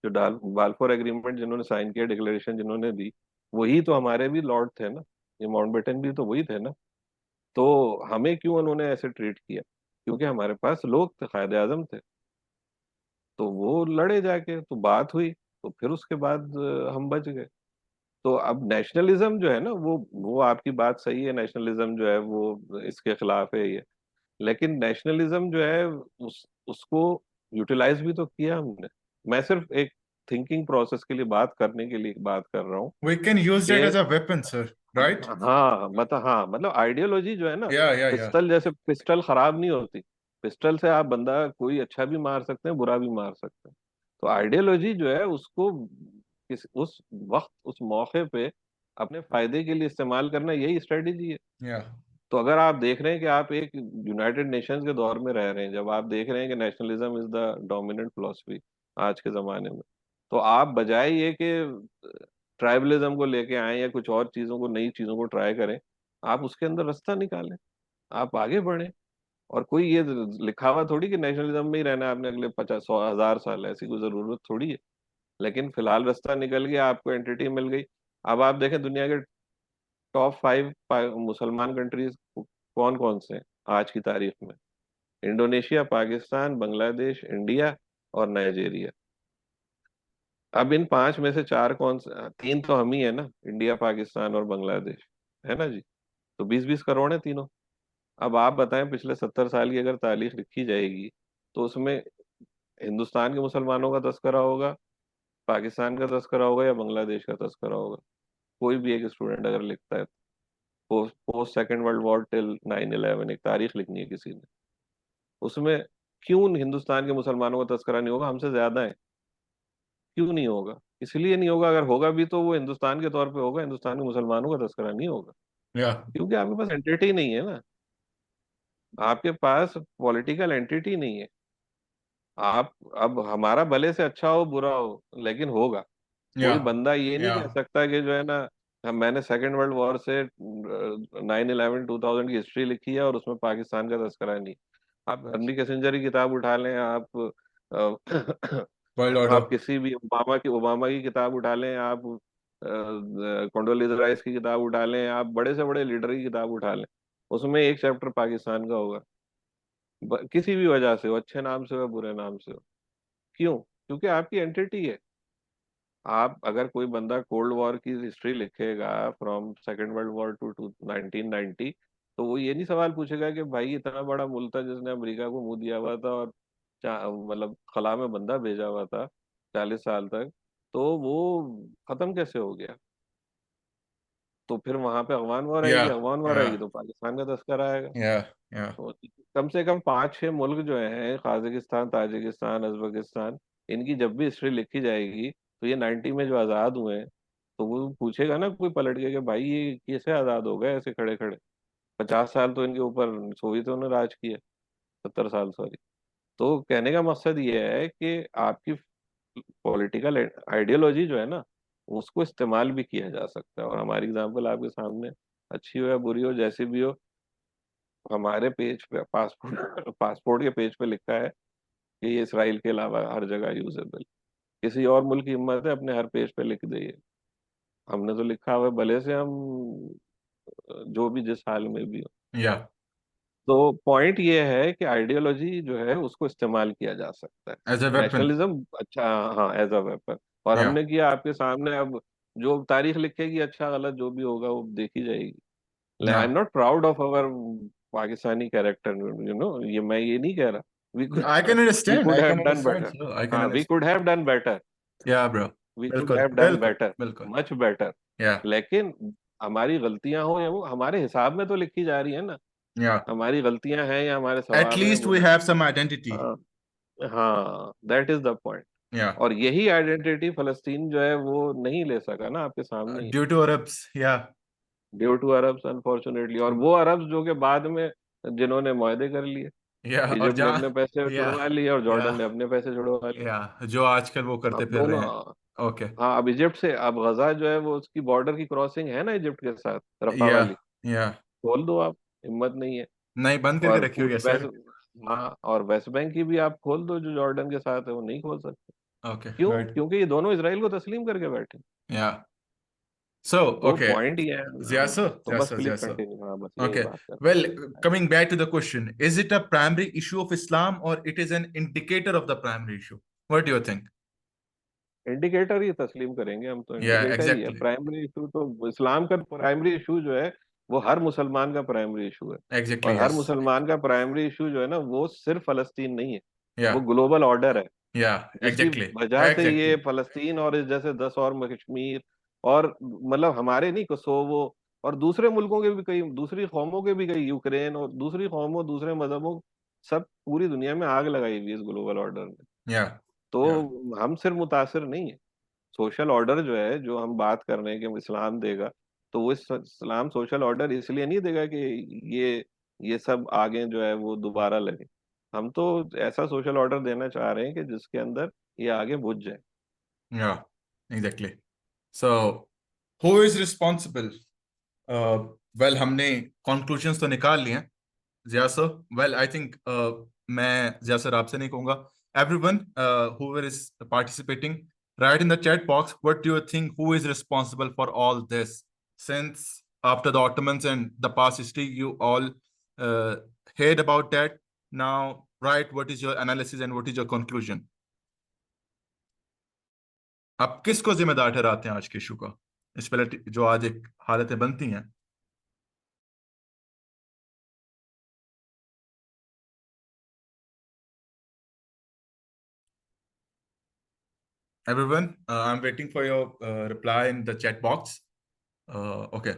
जो बाल्फोर एग्रीमेंट जिन्होंने साइन किया, डिक्लेरेशन जिन्होंने दी, वही तो हमारे भी लॉर्ड थे ना, ये माउंटबेटन भी तो वही थे ना। तो हमें क्यों उन्होंने ऐसे ट्रीट किया, क्योंकि हमारे पास लोग थे, कायदे आजम थे, तो वो लड़े जाके, तो बात हुई, तो फिर उसके बाद हम बच गए। तो अब नेशनलिज्म जो है ना, वो आपकी बात सही है, नेशनलिज्म जो है वो इसके खिलाफ है ये, लेकिन नेशनलिज्म जो है उसको यूटिलाइज भी तो किया हमने। मैं सिर्फ एक थिंकिंग प्रोसेस के लिए बात करने के लिए बात कर रहा हूँ we can use that as कि a weapon, sir, right? हाँ, मतलब आइडियोलॉजी जो है ना, या पिस्टल जैसे, पिस्टल खराब नहीं होती, पिस्टल से आप बंदा कोई अच्छा भी मार सकते हैं, बुरा भी मार सकते हैं। तो आइडियोलॉजी जो है उसको उस वक्त उस मौके पे अपने फायदे के लिए इस्तेमाल करना, यही स्ट्रेटेजी है। या तो अगर आप देख रहे हैं कि आप एक यूनाइटेड नेशंस के दौर में रह रहे हैं, जब आप देख रहे हैं कि nationalism is the dominant philosophy आज के जमाने में, तो आप बजाय ये कि ट्राइबलिज्म को लेके आए या कुछ और चीजों को, नई चीजों को ट्राई करें, आप उसके अंदर रास्ता निकालें, आप आगे बढ़ें। और कोई ये लिखा हुआ थोड़ी कि नेशनलिज्म में ही रहना है आपने अगले 50 100 1000 साल, ऐसी कोई जरूरत थोड़ी है। लेकिन फिलहाल रास्ता निकल गया, आपको एंटिटी मिल गई। अब आप देखें दुनिया के टॉप 5 मुसलमान कंट्रीज कौन कौन से हैं आज की तारीख में? इंडोनेशिया, पाकिस्तान, बांग्लादेश, इंडिया और नाइजीरिया। अब इन 5 में से 4 कौन से, 3 तो हम ही है ना, इंडिया, पाकिस्तान और बांग्लादेश, है ना जी? तो 20-20 करोड़ है तीनों। अब आप बताएं, पिछले 70 साल की अगर तारीख लिखी जाएगी, तो उसमें हिंदुस्तान के मुसलमानों का तस्करा होगा, पाकिस्तान का तस्करा होगा, या बांग्लादेश का तस्करा होगा? कोई भी एक स्टूडेंट अगर लिखता है, post second world war till 9/11 एक तारीख लिखनी है किसी ने, उसमें क्यों हिंदुस्तान के मुसलमानों का तस्करा नहीं होगा? हमसे ज्यादा है, क्यों नहीं होगा? इसलिए नहीं होगा, अगर होगा भी तो वो हिंदुस्तान के तौर पे होगा, हिंदुस्तान के मुसलमानों का तस्करा नहीं होगा, या क्योंकि आपके पास एंटिटी नहीं है ना, आपके पास पॉलिटिकल एंटिटी नहीं है। आप, अब हमारा भले से अच्छा हो बुरा हो, लेकिन होगा। या कोई बंदा ये नहीं या कह सकता कि जो है ना, मैंने सेकेंड वर्ल्ड वॉर से 9/11 2000 की हिस्ट्री लिखी है और उसमें पाकिस्तान का तस्करा नहीं। आप हेनरी किसिंजर की किताब उठा लें, अ, वर्ल्ड आप ऑर्डर। किसी भी ओबामा की किताब उठा लें, आप कोंडोलीजा राइस की किताब उठा लें, आप बड़े से बड़े लीडर की किताब उठा लें, उसमें एक चैप्टर पाकिस्तान का होगा। किसी भी वजह से हो, अच्छे नाम से हो बुरे नाम से हो। क्यों? क्योंकि आपकी एंटिटी है। आप अगर कोई बंदा कोल्ड वॉर की हिस्ट्री लिखेगा from second world war to 1990, तो वो ये नहीं सवाल पूछेगा कि भाई इतना बड़ा मुल्क था जिसने अमेरिका को मुंह दिया हुआ था और मतलब खला में बंदा भेजा हुआ था 40 साल तक, तो वो खत्म कैसे हो गया? तो फिर वहां पे अफगान वॉर या आएगी, अफगान वॉर या आएगी तो पाकिस्तान का तस्करा आएगा। या तो कम से कम 5-6 मुल्क जो हैं, कजाकिस्तान, ताजिकिस्तान, उज्बेकिस्तान, इनकी जब भी हिस्ट्री लिखी जाएगी, तो ये 90 में जो आज़ाद हुए हैं, तो वो पूछेगा ना कोई पलट के कि भाई ये कैसे आजाद हो गए ऐसे खड़े खड़े, 50 साल तो इनके ऊपर सोवियतों ने राज किया, 70 साल सॉरी। तो कहने का मकसद ये है कि आपकी पॉलिटिकल आइडियोलॉजी जो है ना, उसको इस्तेमाल भी किया जा सकता है। और हमारी एग्जांपल आपके सामने, अच्छी हो या बुरी हो जैसी भी हो, हमारे पेज पे पासपोर्ट पासपोर्ट के पेज पे लिखा है कि ये इसराइल के अलावा हर जगह यूजेबल। किसी और मुल्क की हिम्मत है अपने हर पेज पे लिख दे ये, हमने तो लिखा हुआ है, भले से हम जो भी जिस हाल में भी हो। या तो पॉइंट ये है कि आइडियोलॉजी जो है उसको इस्तेमाल किया जा सकता है, एज अ वेपन। नेशनलिज्म, अच्छा, हाँ, एज अ वेपन। और या हमने किया आपके सामने। अब जो तारीख लिखेगी, अच्छा गलत जो भी होगा वो देखी जाएगी। Yeah I am not proud of our Pakistani character, ये मैं ये नहीं कह रहा। We I can we understand, could I have can done understand, better. Sir, I can हाँ, we understand. Could have done better, yeah bro, we could बिल्कुल have done बिल्कुल better, बिल्कुल। Much better. या लेकिन हमारी गलतियां हो या वो हमारे हिसाब में तो लिखी जा रही है ना, या हमारी गलतियां हैं या हमारे एट सवाब हैं लीस्ट वो वी नहीं। Have some identity. हाँ, हाँ, दैट इज द पॉइंट। या और यही आइडेंटिटी फलस्तीन जो है वो नहीं ले सका ना आपके सामने ही, ड्यू टू अरब्स। या ड्यू टू अरब्स अनफॉर्चुनेटली। और वो अरब्स जो कि बाद में जिन्होंने मुआहदे कर लिए, और इजिप्ट ने जहाँ अपने पैसे या छुड़वा लिए और या जॉर्डन ने अपने पैसे छुड़वा लिए। या जो आजकल वो करते अब फिर रहे दोनों, हैं। ओके। हाँ, अब इजिप्ट से, अब गजा जो है वो उसकी बॉर्डर की क्रॉसिंग है ना इजिप्ट के साथ, रफा या वाली, या खोल दो आप, हिम्मत नहीं है। नहीं, बंद करके और रखी हुई है वेस्ट, सर। हाँ, और वेस्ट बैंक की भी आप खोल दो जो जॉर्डन के साथ है, वो नहीं खोल सकते। ओके क्यों? गुड। क्योंकि ये दोनों इसराइल को तस्लीम करके बैठे। या सो तो ओके, पॉइंट ये है। हाँ, Ziaso, तो बस Ziaso, प्लीज Ziaso. कंटिन्यू, हाँ, बस यही Okay. बात कर Well, रहा था। coming back to the question, is it a primary issue of Islam or it is an indicator of the primary issue? What do you think? Indicator ही तस्लीम करेंगे हम, तो Yeah, इंडिकेटर ही है। exactly. प्राइमरी इशू तो इस्लाम का primary issue जो है वो हर मुसलमान का प्राइमरी इशू है। Exactly, और हर yes. मुसलमान का प्राइमरी इशू जो है ना, वो सिर्फ फलस्तीन नहीं है, वो Yeah, ग्लोबल ऑर्डर है। yeah, जिसकी exactly. वजह से ये Exactly. फलस्तीन और इस जैसे 10 और कश्मीर, और मतलब हमारे नहीं, कोसोवो और दूसरे मुल्कों के भी कई, दूसरी कौमों के भी कई, यूक्रेन और दूसरी कौमों, दूसरे मजहबों, सब पूरी दुनिया में आग लगाई हुई है इस ग्लोबल ऑर्डर ने। Yeah, yeah, तो हम सिर्फ मुतासिर नहीं है। सोशल ऑर्डर जो है, जो हम बात कर रहे हैं कि इस्लाम देगा, तो वो इस्लाम सोशल ऑर्डर इसलिए नहीं देगा कि ये सब आगे जो है वो दोबारा लगे। हम तो ऐसा सोशल ऑर्डर देना चाह रहे हैं कि जिसके अंदर ये आगे बुझ जाए। yeah, exactly. So, who is responsible? Well, हमने conclusions तो निकाल लिए हैं. Zia sir, well, I think मैं Zia sir आपसे नहीं कहूँगा. Everyone, whoever is participating, write in the chat box what do you think, who is responsible for all this? Since after the Ottomans and the past history, you all uh, heard about that. Now, write what is your analysis and what is your conclusion. आप किसको जिम्मेदार ठहराते हैं आज के issue का, इस पहले जो आज एक हालतें बनती हैं? Everyone, I'm waiting for your reply in the chat box. Okay.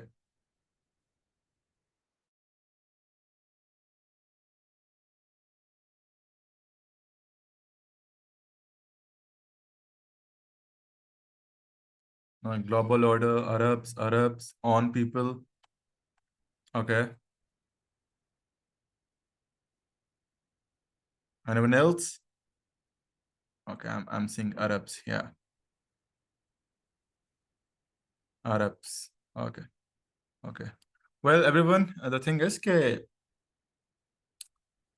Now, global order, Arabs, on people. Okay. Anyone else? Okay, I'm seeing Arabs. Yeah. Arabs. Okay. Okay. Well, everyone, the thing is कि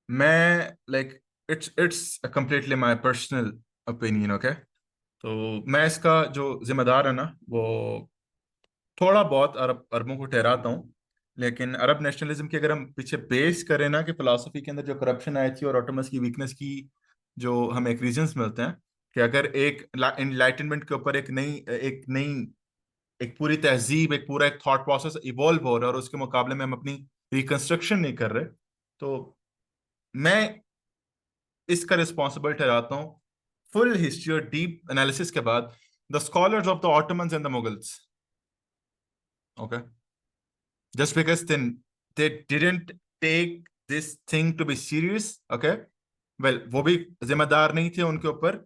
मैं like it's completely my personal opinion. Okay. तो मैं इसका जो जिम्मेदार है ना, वो थोड़ा बहुत अरबों को ठहराता हूँ। लेकिन अरब नेशनलिज्म की अगर हम पीछे बेस करें ना, कि फिलॉसफी के अंदर जो करप्शन आई थी और ऑटोमस की वीकनेस की जो हमें एक रीजंस मिलते हैं, कि अगर एक इनलाइटनमेंट के ऊपर एक नई एक पूरी तहजीब, एक पूरा एक थॉट प्रोसेस इवॉल्व हो रहा है और उसके मुकाबले में हम अपनी रिकंस्ट्रक्शन नहीं कर रहे, तो मैं इसका रिस्पॉन्सिबल ठहराता हूँ फुल हिस्ट्री और डीप एनालिसिस के बाद the scholars of the Ottomans and the Mughals. Okay, just because then they didn't take this thing to be serious. Okay, well, वो भी जिम्मेदार नहीं थे, उनके ऊपर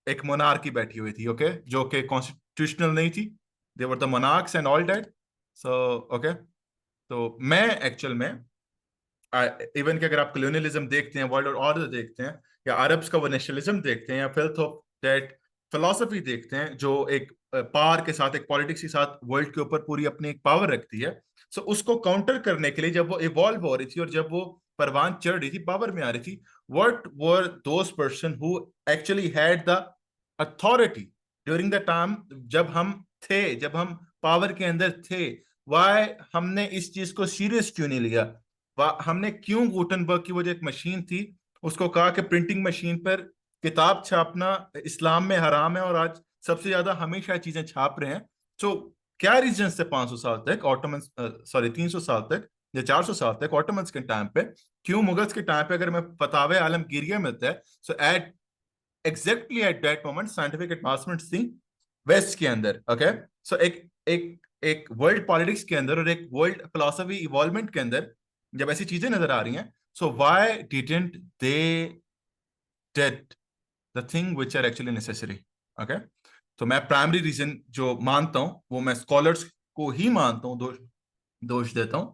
एक मोनार्की बैठी हुई थी, ओके, जो कि कॉन्स्टिट्यूशनल नहीं थी, they were the monarchs and all that. So okay, तो मैं एक्चुअल में इवन कि अगर आप कॉलोनियलिज्म देखते हैं, वर्ल्ड ऑर्डर देखते हैं, या अरब्स का वो नेशनलिज्म देखते हैं, या फिल्थ ऑफ दैट फिलोसफी देखते हैं, जो एक पावर के साथ, एक पॉलिटिक्स के साथ वर्ल्ड के ऊपर पूरी अपनी एक पावर रखती है, सो उसको काउंटर करने के लिए जब वो इवॉल्व हो रही थी और जब वो परवान चढ़ रही थी, पावर में आ रही थी, what were those person who actually had the authority during the time जब हम थे, जब हम पावर के अंदर थे, वाई हमने इस चीज को सीरियस क्यों नहीं लिया? हमने क्यों गुटेनबर्ग की वो जो एक मशीन थी उसको कहा कि प्रिंटिंग मशीन पर किताब छापना इस्लाम में हराम है, और आज सबसे ज्यादा हमेशा चीजें छाप रहे हैं। तो क्या रीजन थे 500 साल तक ऑटोमन, सॉरी 300 साल तक या 400 साल तक ऑटोमन्स के टाइम पे, क्यों मुगल्स के टाइम पे अगर मैं फतावे आलमगीरिया मिलता है, so at exactly at that moment scientific advancements थी वेस्ट के अंदर। ओके, सो एक एक एक वर्ल्ड पॉलिटिक्स के अंदर और एक वर्ल्ड फिलोसफी इवॉल्वमेंट के अंदर जब ऐसी चीजें नजर आ रही हैं, so why didn't they did the thing which are actually necessary? Okay, तो मैं प्राइमरी रीजन जो मानता हूं वो मैं स्कॉलर्स को ही मानता हूं, दोष देता हूं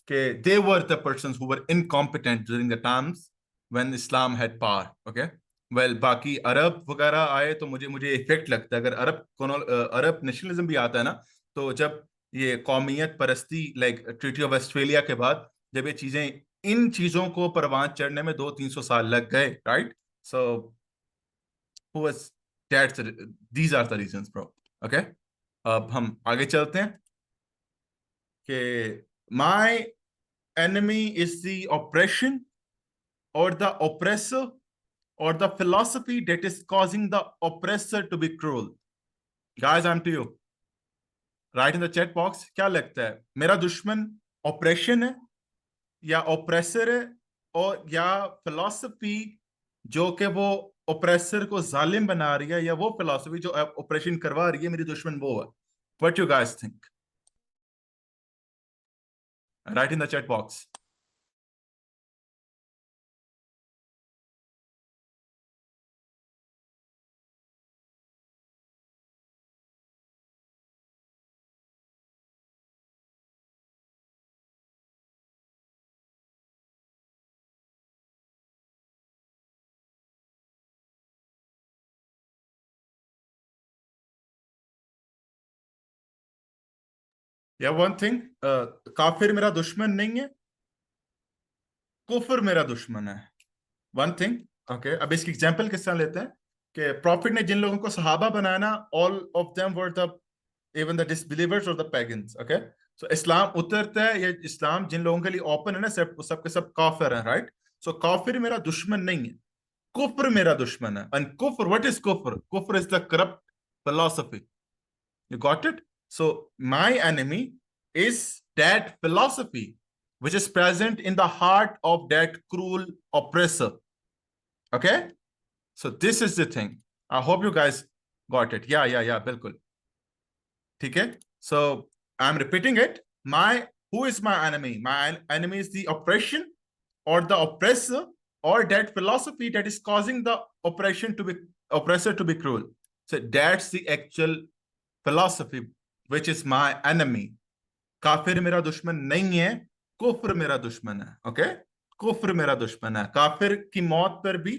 कि they were the persons who were incompetent during the times when Islam had power. Okay, well बाकी अरब वगैरह आए तो मुझे मुझे इफेक्ट लगता है, अगर अरब नेशनलिज्म भी आता है ना, तो जब ये कौमियत परस्ती लाइक ट्रीटी ऑफ वेस्टफेलिया के बाद जब ये चीजें, इन चीजों को परवान चढ़ने में 200-300 साल लग गए, right? So these are the reasons bro. Okay, अब हम आगे चलते हैं कि my enemy is the oppression और the oppressor or the philosophy that is causing the oppressor to be cruel. Guys, I'm to you. Write in the chat box, क्या लगता है, मेरा दुश्मन ऑपरेशन है या ऑपरेसर है, और या फिलॉसफी जो कि वो ऑपरेसर को जालिम बना रही है, या वो फिलॉसफी जो ऑपरेशन करवा रही है, मेरी दुश्मन वो है? What you guys think? Write in the chat box. या वन थिंग, काफिर मेरा दुश्मन नहीं है, कुफर मेरा दुश्मन है। वन थिंग, ओके, अब इसकी एग्जांपल किस तरह लेते हैं कि प्रॉफिट ने जिन लोगों को सहाबा बनाया ना, all of them were the even the disbelievers और द पैगन्स। ओके, सो इस्लाम उतरता है, ये इस्लाम जिन लोगों के लिए ओपन है ना, सब के सब काफिर हैं, राइट? सो काफिर मेरा दुश्मन नहीं है, कुफर मेरा दुश्मन है। And Kufar, what is Kufar? Kufar is the corrupt philosophy. You got it? So my enemy is that philosophy which is present in the heart of that cruel oppressor. Okay? So this is the thing. I hope you guys got it. Yeah, bilkul. ठीक है? So I'm repeating it. Who is my enemy? My enemy is the oppression or the oppressor or that philosophy that is causing the oppressor to be cruel. So that's the actual philosophy which is my enemy. काफिर मेरा दुश्मन नहीं है, कुफ्र मेरा दुश्मन है। Okay, कुफ्र मेरा दुश्मन है। काफिर की मौत पर भी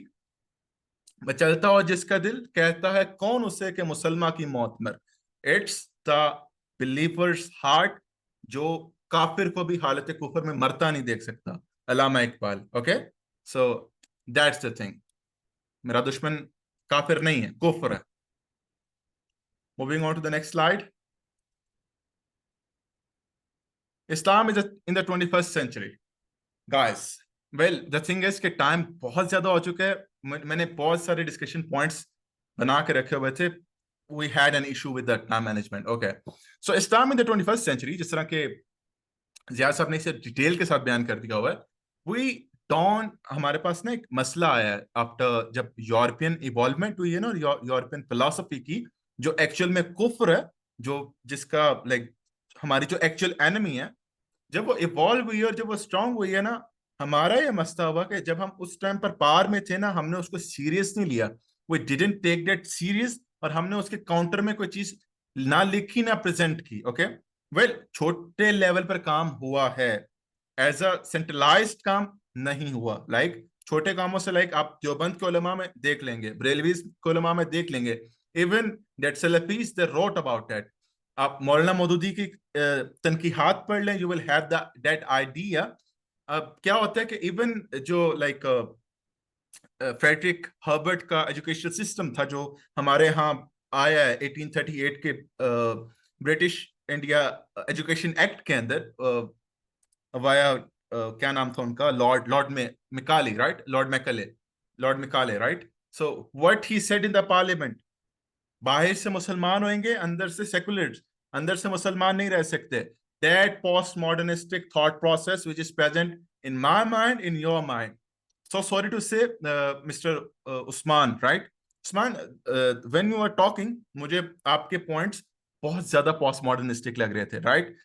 मचलता और जिसका दिल कहता है कौन उसे कि मुसलमान की मौत मर। इट्स द बिलीवर्स हार्ट जो काफिर को भी हालत कुफर में मरता नहीं देख सकता। Allama Iqbal. Okay, so that's the thing, मेरा दुश्मन काफिर नहीं है, कुफर है। Moving on to the next slide. Islam is in the 21st century. Guys, well, the thing is कि टाइम बहुत ज्यादा हो चुका है। मैंने बहुत सारे डिस्कशन पॉइंट्स बना के रखे हुए थे। We had an issue with the time management. Okay. So Islam in the 21st century, जिस तरह के ज़ियाद साहब ने इसे डिटेल के साथ बयान कर दिया हुआ है, we don't, हमारे पास ना एक मसला आया है आफ्टर जब यूरोपियन इवॉल्वमेंट हुई है ना, यूरोपियन फिलोसफी की, जो एक्चुअल में कुफ्र है, जो जिसका लाइक हमारी जो एक्चुअल एनिमी है, जब वो इवॉल्व हुई और जब वो स्ट्रांग हुई है ना, हमारा ये मसला हुआ कि जब हम उस टाइम पर पार में थे ना, हमने उसको सीरियस नहीं लिया। We didn't take that serious, और हमने उसके काउंटर में कोई चीज ना लिखी ना प्रेजेंट की। ओके, वेल छोटे लेवल पर काम हुआ है, एज अ सेंट्रलाइज्ड काम नहीं हुआ। लाइक छोटे कामों से, लाइक आप देवबंद के उलमा में देख लेंगे, बरेलवीज के उलमा में देख लेंगे, even that Salafis they wrote about that. आप मौलाना मौदूदी की तनकीहात पढ़ लें, you will have that idea. अब क्या होता है कि इवन जो लाइक फ्रेडरिक हर्बर्ट का एजुकेशन सिस्टम था जो हमारे यहाँ आया है 1838 के ब्रिटिश इंडिया एजुकेशन एक्ट के अंदर, वाया क्या नाम था उनका, लॉर्ड लॉर्ड में Macaulay, right, lord Macaulay, right. So what he said in the parliament, बाहर से मुसलमान होंगे, अंदर से सेकुलर, अंदर से मुसलमान नहीं रह सकते। That post modernistic thought process which is present in my mind, in your mind. So sorry to say, Mr. Usman, right? Usman, when you were talking, मुझे आपके पॉइंट्स बहुत ज्यादा पोस्ट मॉडर्निस्टिक लग रहे थे, राइट?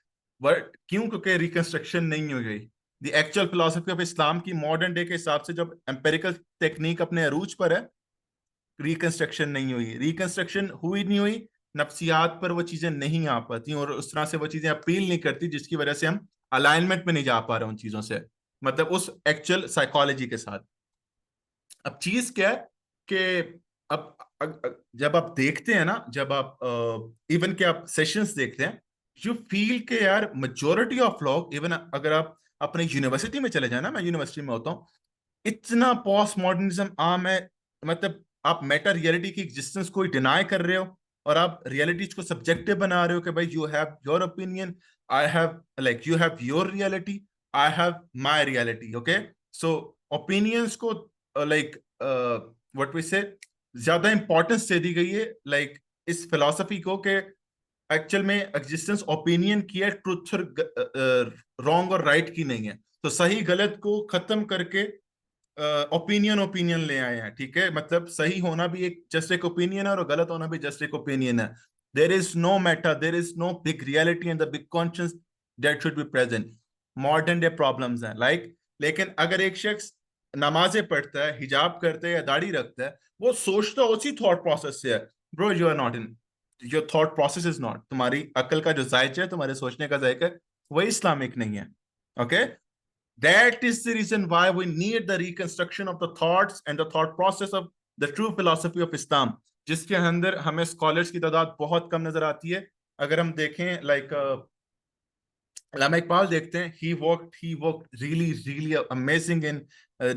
बट क्यों? क्योंकि reconstruction नहीं हो गई। The actual philosophy of Islam की मॉडर्न डे के हिसाब से जब एम्पेरिकल टेक्निक अपने अरूज पर है, रिकंस्ट्रक्शन नहीं हुई। रिकंस्ट्रक्शन हुई नहीं हुई, नफ्सियात पर वो चीजें नहीं आ पाती और उस तरह से वो चीजें अपील नहीं करती, जिसकी वजह से हम अलाइनमेंट में नहीं जा पा रहे उन चीजों से, मतलब उस एक्चुअल साइकोलॉजी के साथ। अब चीज क्या है कि जब आप देखते हैं ना, जब आप इवन के आप सेशंस देखते हैं, यू फील के यार मेजोरिटी ऑफ लोग, इवन अगर आप अपने यूनिवर्सिटी में चले जाए ना, मैं यूनिवर्सिटी में होता हूँ, इतना पोस्ट मॉडर्निज्म आम है। मतलब आप मेटा रियलिटी की एग्जिस्टेंस को डिनाई कर रहे हो और आप रियलिटीज को सब्जेक्टिव बना रहे हो कि भाई you have your opinion, I have like you have your reality, I have my reality. Okay, so opinions को लाइक व्हाट वी से ज्यादा इंपॉर्टेंस दे दी गई है, लाइक इस फिलॉसफी को कि एक्चुअल में एग्जिस्टेंस ओपिनियन की है, ट्रुथ रॉन्ग और राइट की नहीं है। तो सही गलत को खत्म करके ओपिनियन ले आए हैं, ठीक है? मतलब सही होना भी एक जस्ट एक ओपिनियन है और गलत होना भी जस्ट एक ओपिनियन है। There is no matter, there is no big reality and the big conscious that should be present. Modern day problems हैं, लाइक लेकिन अगर एक शख्स नमाजें पढ़ता है, हिजाब करता है या दाढ़ी रखता है, वो सोचता उसी थॉट प्रोसेस से है। Bro, you are not in, your thought process is not, तुम्हारी अकल का जो जायका है, तुम्हारे सोचने का जायका, वही इस्लामिक नहीं है। Okay, that is the reason why we need the reconstruction of the thoughts and the thought process of the true philosophy of Islam, जिसके अंदर हमें स्कॉलर्स की तादाद बहुत कम नजर आती है। अगर हम देखें लाइक अल्लामा इकबाल देखते हैं, he worked really amazing in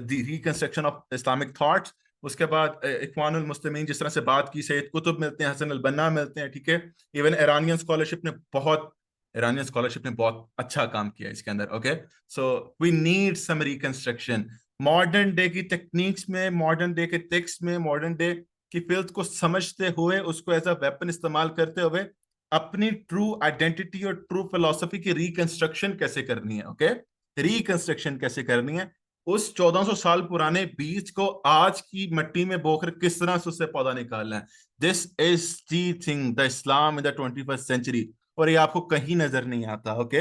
the reconstruction of Islamic thoughts। उसके बाद इख्वानुल मुस्लिमीन जिस तरह से बात की, सैयद कुतुब मिलते हैं, हसन अल बन्ना मिलते हैं, ठीक है? इवन ईरानियन स्कॉलरशिप ने बहुत अच्छा काम किया इसके अंदर। Okay, so we need some reconstruction. Modern day की टेक्निक्स में, मॉडर्न डे के टेक्स्ट में, मॉडर्न डे की फिल्थ को समझते हुए, उसको एज अ वेपन इस्तेमाल करते हुए अपनी ट्रू आइडेंटिटी और ट्रू फिलोसफी की रिकंस्ट्रक्शन कैसे करनी है। ओके, रिकंस्ट्रक्शन कैसे करनी है, उस 1400 साल पुराने बीज को आज की मिट्टी में बोकर किस तरह से उससे पौधा निकालना है। This is the thing, the Islam in the 21st century, और ये आपको कहीं नजर नहीं आता। ओके,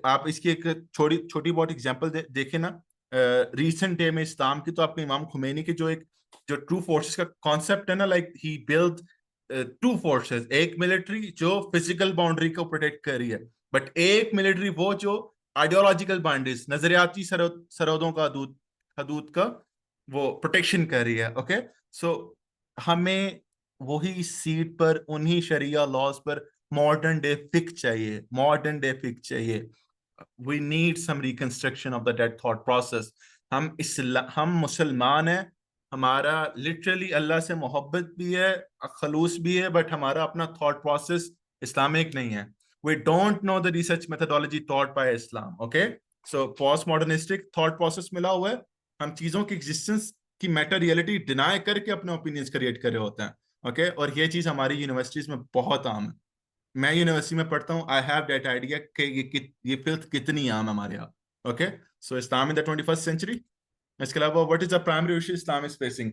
आप इसकी एक छोटी बहुत एग्जांपल देखें ना, रीसेंट डे में इस्लाम की, तो आपको इमाम खुमैनी की जो ट्रू फोर्सेस का कॉन्सेप्ट है ना, like he build two forces, एक मिलिट्री जो फिजिकल बाउंड्री को प्रोटेक्ट कर रही है, बट एक मिलिट्री वो जो आइडियोलॉजिकल बाउंड्रीज, नजरियाती सरहदों का हदूद का वो प्रोटेक्शन कर रही है। ओके, सो हमें वही सीट पर, उन्हीं शरिया लॉज पर मॉडर्न डे फिक्स चाहिए, मॉडर्न डे फिक्स चाहिए। We need some reconstruction of the dead thought process. हम मुसलमान हैं, हमारा लिटरली अल्लाह से मोहब्बत भी है, खलूस भी है, बट हमारा अपना थॉट प्रोसेस इस्लामिक नहीं है। We don't know the research methodology taught by Islam. Okay, so post modernistic thought process मिला हुआ है, हम चीजों की एग्जिस्टेंस की मेटा रियलिटी डिनाई करके अपने ओपिनियंस क्रिएट कर रहे होते हैं। ओके, और ये चीज हमारी यूनिवर्सिटीज में बहुत आम है। मैं यूनिवर्सिटी में पढ़ता हूँ, आई हैव दैट आइडिया कि ये फिल्थ कितनी आम है हमारे यहाँ। Okay, so Islam in the 21st century. इसके अलावा what is the primary issue Islam is facing?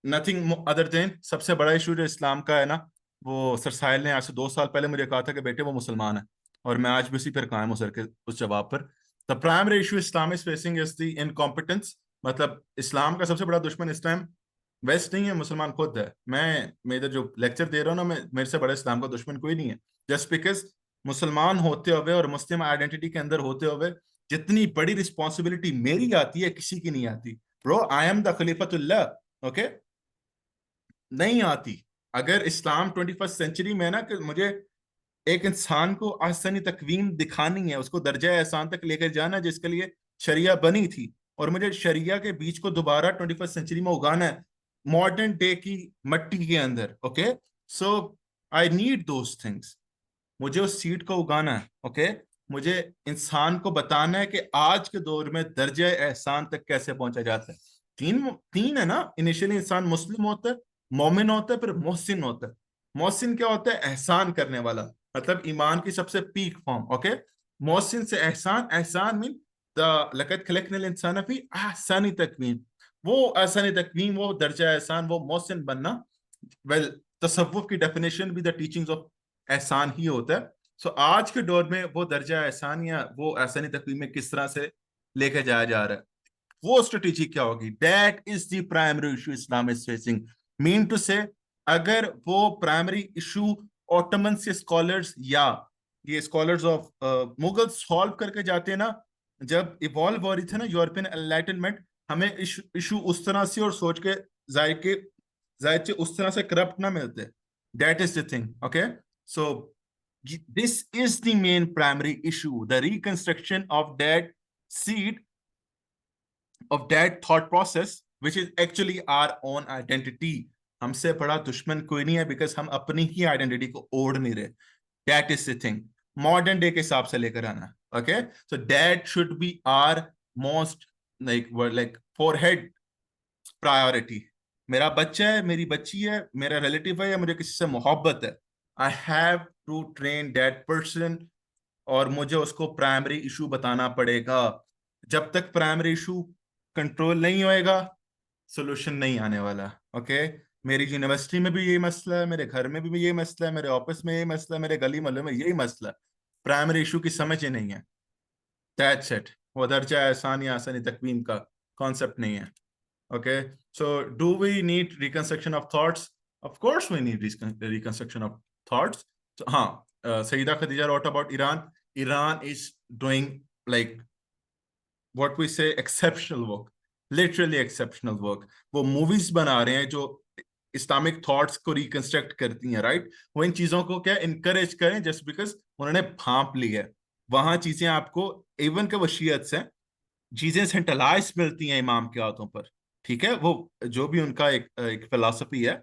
Nothing other than, सबसे बड़ा इशू जो इस्लाम का है ना, वो सर साहिल ने आज से 2 साल पहले मुझे कहा था कि बेटे वो मुसलमान है, और मैं आज भी उसी पर कायम हूँ सर के उस जवाब पर। The primary issue Islam is facing is the incompetence. मतलब इस्लाम का सबसे बड़ा दुश्मन इस टाइम वेस्ट नहीं है, मुसलमान खुद है। मैं इधर जो लेक्चर दे रहा हूँ ना, मैं, मेरे से बड़ा इस्लाम का दुश्मन कोई नहीं है। जस्ट बिकॉज मुसलमान होते हुए और मुस्लिम आइडेंटिटी के अंदर होते हुए जितनी बड़ी रिस्पॉन्सिबिलिटी मेरी आती है, किसी की नहीं आती। ब्रो, आई एम द खलीफतुल्लाह, ओके, नहीं आती। अगर इस्लाम 21st सेंचुरी में है ना, कि मुझे एक इंसान को आसनी तकवीम दिखानी है, उसको दर्जा एहसान तक लेकर जाना जिसके लिए शरिया बनी थी, और मुझे शरिया के बीज को दोबारा 21st सेंचुरी में उगाना है मॉडर्न डे की मट्टी के अंदर, okay. So I need those things. मुझे उस सीड को उगाना है, ओके। मुझे इंसान को बताना है कि आज के दौर में दर्जा एहसान तक कैसे पहुंचा जाता है। तीन तीन है ना, इनिशियली इंसान मुस्लिम होता है, मोमिन होता है, फिर मोहसिन होता है। मोहसिन क्या होता है? एहसान करने वाला, मतलब ईमान की सबसे पीक फॉर्म, ओके। मोहसिन से एहसान, एहसान मीन द लक़द खलक़नल इंसान फी अहसनी तक़वीम। वो अहसनी तक़वीम, वो दर्जा एहसान, वो मोहसिन बनना, वेल तसव्वुफ की डेफिनेशन भी द टीचिंग्स ऑफ एहसान ही होता है। सो आज के दौर में वो दर्जा एहसान या वो एहसानी तकवीम में किस तरह से लेके जाया जा रहा है, वो स्ट्रेटेजी क्या होगी? That is the primary issue Islam is facing. Mean to say, अगर वो प्राइमरी इशू ऑटोमन से स्कॉलर्स या ये स्कॉलर्स ऑफ मुगल सॉल्व करके जाते हैं ना, जब इवॉल्व हो रही थी ना यूरोपियन एनलाइटनमेंट, हमें इशू उस तरह से और सोच के जायके उस तरह से करप्ट ना मिलते। That is the thing, okay. So this is the main primary issue, the reconstruction of that seed, of that thought process, which is actually our own identity. हमसे बड़ा दुश्मन कोई नहीं है, बिकॉज हम अपनी ही आइडेंटिटी को ओढ़ नहीं रहे। That is the thing, modern day के हिसाब से लेकर आना, okay. So that should be our most like forehead priority. मेरा बच्चा है, मेरी बच्ची है, मेरा रिलेटिव है, या मुझे किसी से मोहब्बत है, I have to train that person, और मुझे उसको प्राइमरी इशू बताना पड़ेगा। जब तक प्राइमरी इशू कंट्रोल नहीं होएगा, सोल्यूशन नहीं आने वाला, ओके। मेरी यूनिवर्सिटी में भी यही मसला है, मेरे घर में भी यही मसला है, मेरे ऑफिस में यही मसला है, मेरे गली मोहल्ले में यही मसला है। प्राइमरी इशू की समझ ही नहीं है, दैट्स इट। वो दर्जा एहसान या आसानी तकवीम का कॉन्सेप्ट नहीं है, okay. So do we need reconstruction of thoughts? Of course we need reconstruction of thoughts. So Sayyida Khadija wrote about Iran. Iran is doing, like, what we say, exceptional work, literally exceptional work. वो movies बना रहे हैं जो Islamic thoughts को reconstruct करती हैं, right. वो इन चीजों को क्या इनकरेज करें जस्ट बिकॉज उन्होंने भांप ली है। वहां चीजें आपको इवन के वशीयत से चीजें सेंट्रलाइज मिलती हैं इमाम के हाथों पर, ठीक है। वो जो भी उनका एक फिलॉसफी है,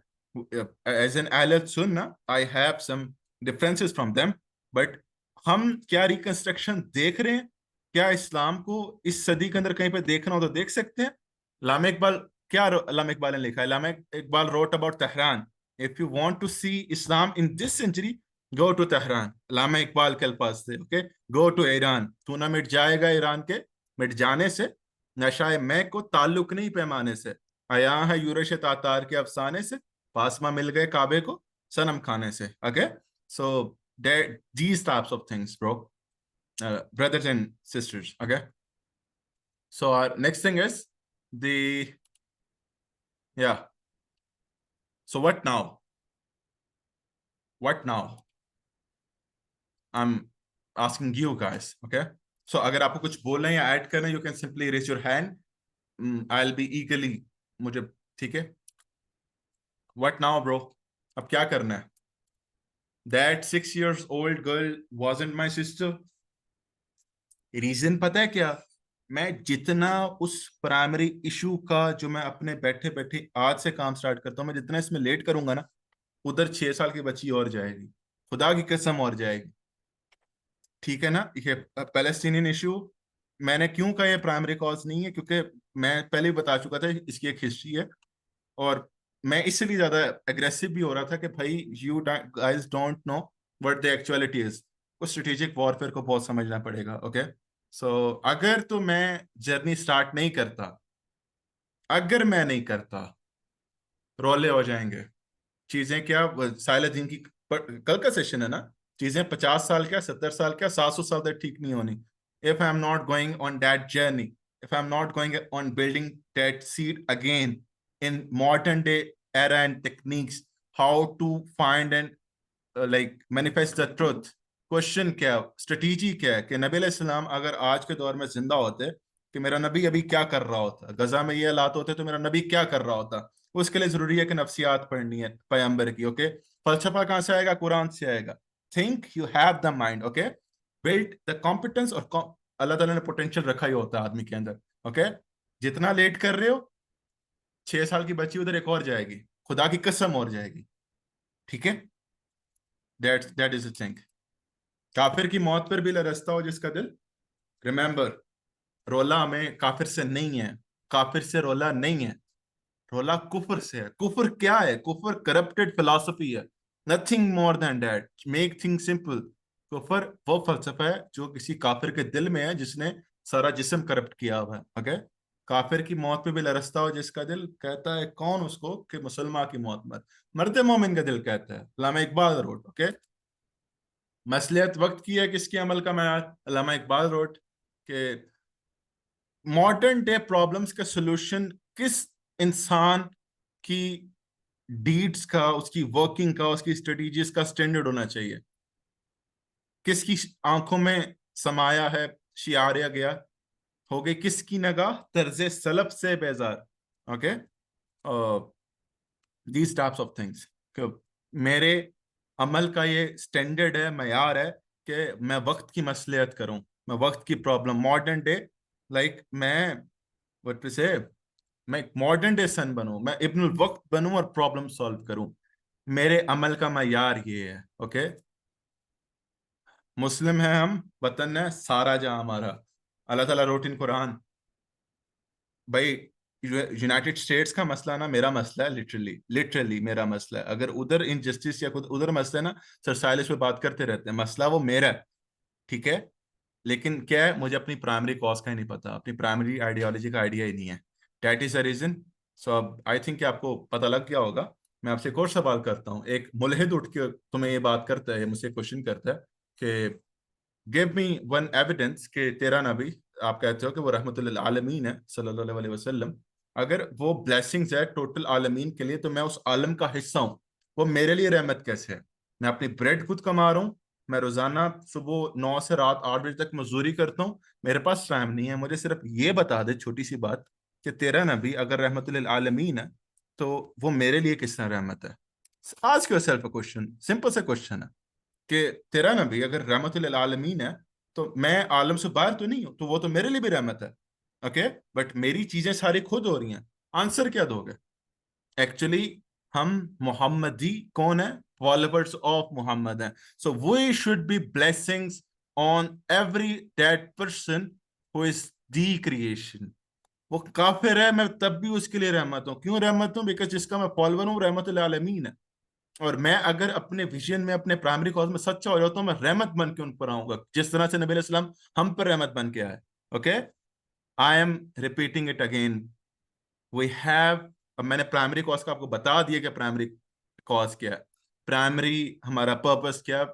एज एन अहले सुन्ना, I have some differences from them, but हम क्या रिकंस्ट्रक्शन देख रहे हैं? क्या इस्लाम को इस सदी के अंदर कहीं पे देखना हो तो देख सकते हैं। लामा इकबाल, क्या लामा इकबाल ने लिखा है? Allama Iqbal wrote about Tehran, if you want to see Islam in this century, go to Tehran. Allama Iqbal के अल्फाज थे, ओके। गो टू ईरान, तू ना मिट जाएगा ईरान के मिट जाने से, नशाए मैं को ताल्लुक नहीं पैमाने से, आया है यूरश तातार के अफसाने से, पासमा मिल गए काबे को सनम खाने से, okay. So these types of things, bro, brothers and sisters, okay. So our next thing is so what now? I'm asking you guys, okay. So अगर आपको कुछ बोलना है या ऐड करना है, you can simply raise your hand. I'll be eagerly, मुझे, ठीक है। What now, bro? अब क्या करना है? That 6 years old girl wasn't my sister. Reason पता है क्या? मैं जितना उस प्राइमरी इशू का जो मैं अपने बैठे बैठे आज से काम स्टार्ट करता हूँ, मैं जितना इसमें लेट करूंगा ना, उधर 6 साल की बच्ची और जाएगी, खुदा की कसम और जाएगी, ठीक है ना। ये पैलेस्टीनियन इशू मैंने क्यों कहा ये प्राइमरी कॉज नहीं है, क्योंकि मैं पहले ही बता चुका था इसकी एक हिस्ट्री है, और मैं इसलिए ज्यादा एग्रेसिव भी हो रहा था कि भाई you guys don't know what the actuality is. उस स्ट्रेटेजिक वॉरफेयर को बहुत समझना पड़ेगा, ओके। सो अगर तो मैं जर्नी स्टार्ट नहीं करता, अगर मैं नहीं करता, रोले हो जाएंगे चीजें। क्या साइलदीन की कल का सेशन है ना, चीजें 50 साल क्या, 70 साल क्या, 700 साल तक ठीक नहीं होनी। If I am not going on that journey, if I am not going on building that seed again, in modern day era and techniques how to find and like manifest the truth. Question क्या, strategy क्या है कि नबी अलैहिस्सलाम अगर आज के दौर में जिंदा होते कि मेरा नबी अभी क्या कर रहा होता, गजा में ये हालात होते तो मेरा नबी क्या कर रहा होता। उसके लिए जरूरी है कि नफ्सियात पढ़नी है पैगंबर की। ओके, फलसफा कहाँ से आएगा? कुरान से आएगा। Think you have the mind, okay, build the competence. और अल्लाह ताला ने पोटेंशियल रखा ही होता है आदमी के अंदर। ओके, जितना लेट कर रहे हो, 6 साल की बच्ची उधर एक और जाएगी, खुदा की कसम और जाएगी। ठीक है, दैट इज अ थिंग। काफिर की मौत पर भी लरसता हो जिसका दिल। रिमेंबर, रोला हमें काफिर से नहीं है, काफिर से रोला नहीं है, रोला कुफर से है। कुफर क्या है? कुफर करप्टेड फिलॉसफी है, nothing more than that. Make thing simple. कुफर वो फलसफा है जो किसी काफिर के दिल में है, जिसने सारा जिस्म करप्ट किया हुआ है। ओके, काफिर की मौत पे भी लरसता हो जिसका दिल, कहता है कौन उसको कि मुसलमान की मौत मर, मरते मोमिन का दिल कहता है। अल्लामा इकबाल रोट। ओके, मसलियत वक्त की है किसके अमल का मैार। अल्लामा इकबाल रोट के मॉडर्न डे प्रॉब्लम्स का सलूशन किस इंसान की डीड्स का, उसकी वर्किंग का, उसकी स्ट्रेटजीज का स्टैंडर्ड होना चाहिए। किसकी आंखों में समाया है शियार गया, हो गई किसकी नगाह तर्ज सलब से बेजार। Okay, these types of things. मेरे अमल का ये स्टैंडर्ड है, मयार है कि मैं वक्त की मसलियत करूं, मैं वक्त की प्रॉब्लम मॉडर्न डे लाइक मैं व्हाट टू से, मैं एक मॉडर्न डे सन बनूं, मैं इब्नुल वक्त बनूं और प्रॉब्लम सॉल्व करूं। मेरे अमल का मयार ये है। ओके, मुस्लिम है हम, वतन है सारा जहां हमारा। अल्लाह ताला रोट इन कुरान। भाई, यूनाइटेड स्टेट्स का मसला ना मेरा मसला है, लिटरली लिटरली मेरा मसला है। अगर उधर इनजस्टिस या खुद उधर मसला है ना, सर साइलिश पे बात करते रहते हैं, मसला वो मेरा है। ठीक है, लेकिन क्या है, मुझे अपनी प्राइमरी कॉज का ही नहीं पता, अपनी प्राइमरी आइडियोलॉजी का आइडिया ही नहीं है। That is the reason. So अब आई थिंक आपको पता लग गया होगा। मैं आपसे एक और सवाल करता हूँ। एक मुल्हिद उठ के तुम्हें ये बात करता है, मुझसे क्वेश्चन करता है कि गिव मी वन एविडेंस कि तेरा नबी, आप कहते हो कि वो रहमतुल्लिल आलमीन है सल्लल्लाहु अलैहि वसल्लम, अगर वो ब्लेसिंग्स है टोटल आलमीन के लिए, तो मैं उस आलम का हिस्सा हूँ, वो मेरे लिए रहमत कैसे है? मैं अपनी ब्रेड खुद कमा रहा हूँ, मैं रोजाना सुबह 9 से रात 8 बजे तक मजदूरी करता हूँ, मेरे पास टाइम नहीं है। मुझे सिर्फ ये बता दे छोटी सी बात कि तेरा नबी अगर रहमतुल्लिल आलमीन है तो वो मेरे लिए किस तरह रहमत है। Ask yourself a question, simple सा क्वेश्चन है कि तेरा नबी अगर रहमतुल्लिल आलमीन है तो मैं आलम से बाहर तो नहीं हूं, तो वो तो मेरे लिए भी रहमत है। ओके, बट मेरी चीजें सारी खुद हो रही हैं। आंसर क्या दोगे? एक्चुअली हम मोहम्मदी कौन है? फॉलोवर्स ऑफ मोहम्मद हैं। So we should be blessings on every that person who is the creation. वो काफिर है, मैं तब भी उसके लिए रहमत हूं। क्यों रहमत हूं? बिकॉज जिसका मैं फॉलोवर हूं रहमतुल आलमीन है। और मैं अगर अपने विजन में, अपने प्राइमरी कॉज में सच्चा हो जाता हूं, मैं रहमत बन के उन पर आऊंगा, जिस तरह से नबी अलैहिस्सलाम हम पर रहमत बन के आए। Okay, I am repeating it again. We have, अब मैंने प्राइमरी कॉज का आपको बता दिया कि प्राइमरी कॉज क्या है, प्राइमरी हमारा पर्पस क्या है।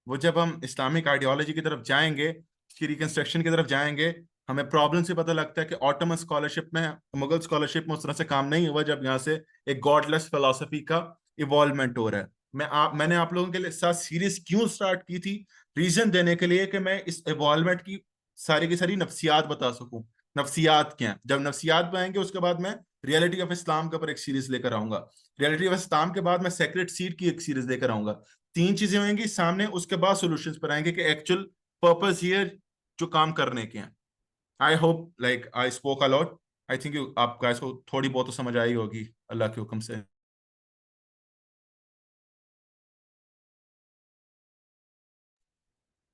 वो जब हम इस्लामिक आइडियोलॉजी की तरफ जाएंगे, उसकी रिकंस्ट्रक्शन की तरफ जाएंगे, हमें प्रॉब्लम से पता लगता है कि ऑटोमन स्कॉलरशिप में, मुगल स्कॉलरशिप में उस तरह से काम नहीं हुआ जब यहाँ से एक गॉडलेस फिलोसफी का इवॉल्वमेंट हो रहा है। मैंने आप लोगों के लिए साथ सीरीज क्यों स्टार्ट की थी? रीजन देने के लिए कि मैं इस इवॉल्वमेंट की सारी नफ्सियात बता सकूं। नफ्सियात क्या है, जब नफ्सियात पे आएंगे उसके बाद मैं रियलिटी ऑफ इस्लाम के ऊपर एक सीरीज लेकर आऊंगा। रियलिटी ऑफ इस्लाम के बाद मैं सेक्रेट सीड की एक सीरीज लेकर आऊंगा। 3 चीजें होंगी सामने, उसके बाद सॉल्यूशंस पर आएंगे कि एक्चुअल पर्पस हियर जो काम करने के हैं। I hope like I spoke a lot. I think you, आप गाइस को थोड़ी बहुत तो समझ आई होगी अल्लाह के हुक्म से।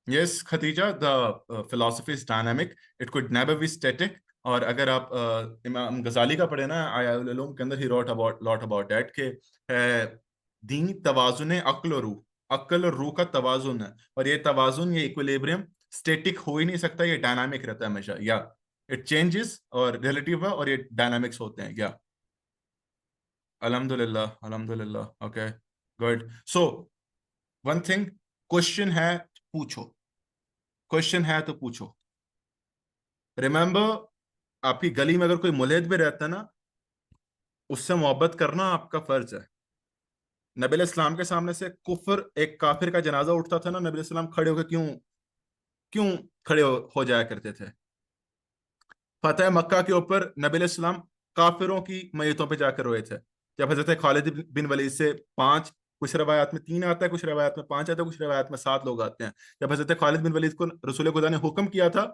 Yes Khatija, the philosophy is dynamic, it could never be static. और अगर आप इमाम गजाली का पढ़े ना, के अंदर he wrote about lot about that के दीन तवाजुन अक्ल और रूह, अक्ल और रूह का तवाजुन है। और ये तवाजुन, ये इक्विलिब्रियम स्टैटिक हो ही नहीं सकता, ये डायनामिक रहता है हमेशा। या इट चेंजेस और रिलेटिव है, और ये डायनामिक्स होते हैं। या अल्हम्दुलिल्लाह अल्हम्दुलिल्लाह। Okay, good. So one thing, question है पूछो, क्वेश्चन है तो पूछो। रिमेंबर, आपकी गली में अगर कोई मुल्हिद भी रहता है ना, उससे मोहब्बत करना आपका फर्ज है। नबी इस्लाम के सामने से कुफर, एक काफिर का जनाजा उठता था ना, नबी इस्लाम खड़े होकर क्यों क्यों खड़े हो जाया करते थे? फतेह मक्का के ऊपर नबी इस्लाम काफिरों की मैयतों पे जाकर रोए थे। जब हजरत खालिद बिन वलीद से पांच, कुछ रवायात में 3 आता है, कुछ रवायात में 5 आता है, कुछ रवायात में 7 लोग आते हैं। जब हजरत खालिद बिन वलीद को रसूल खुदा ने हुक्म किया था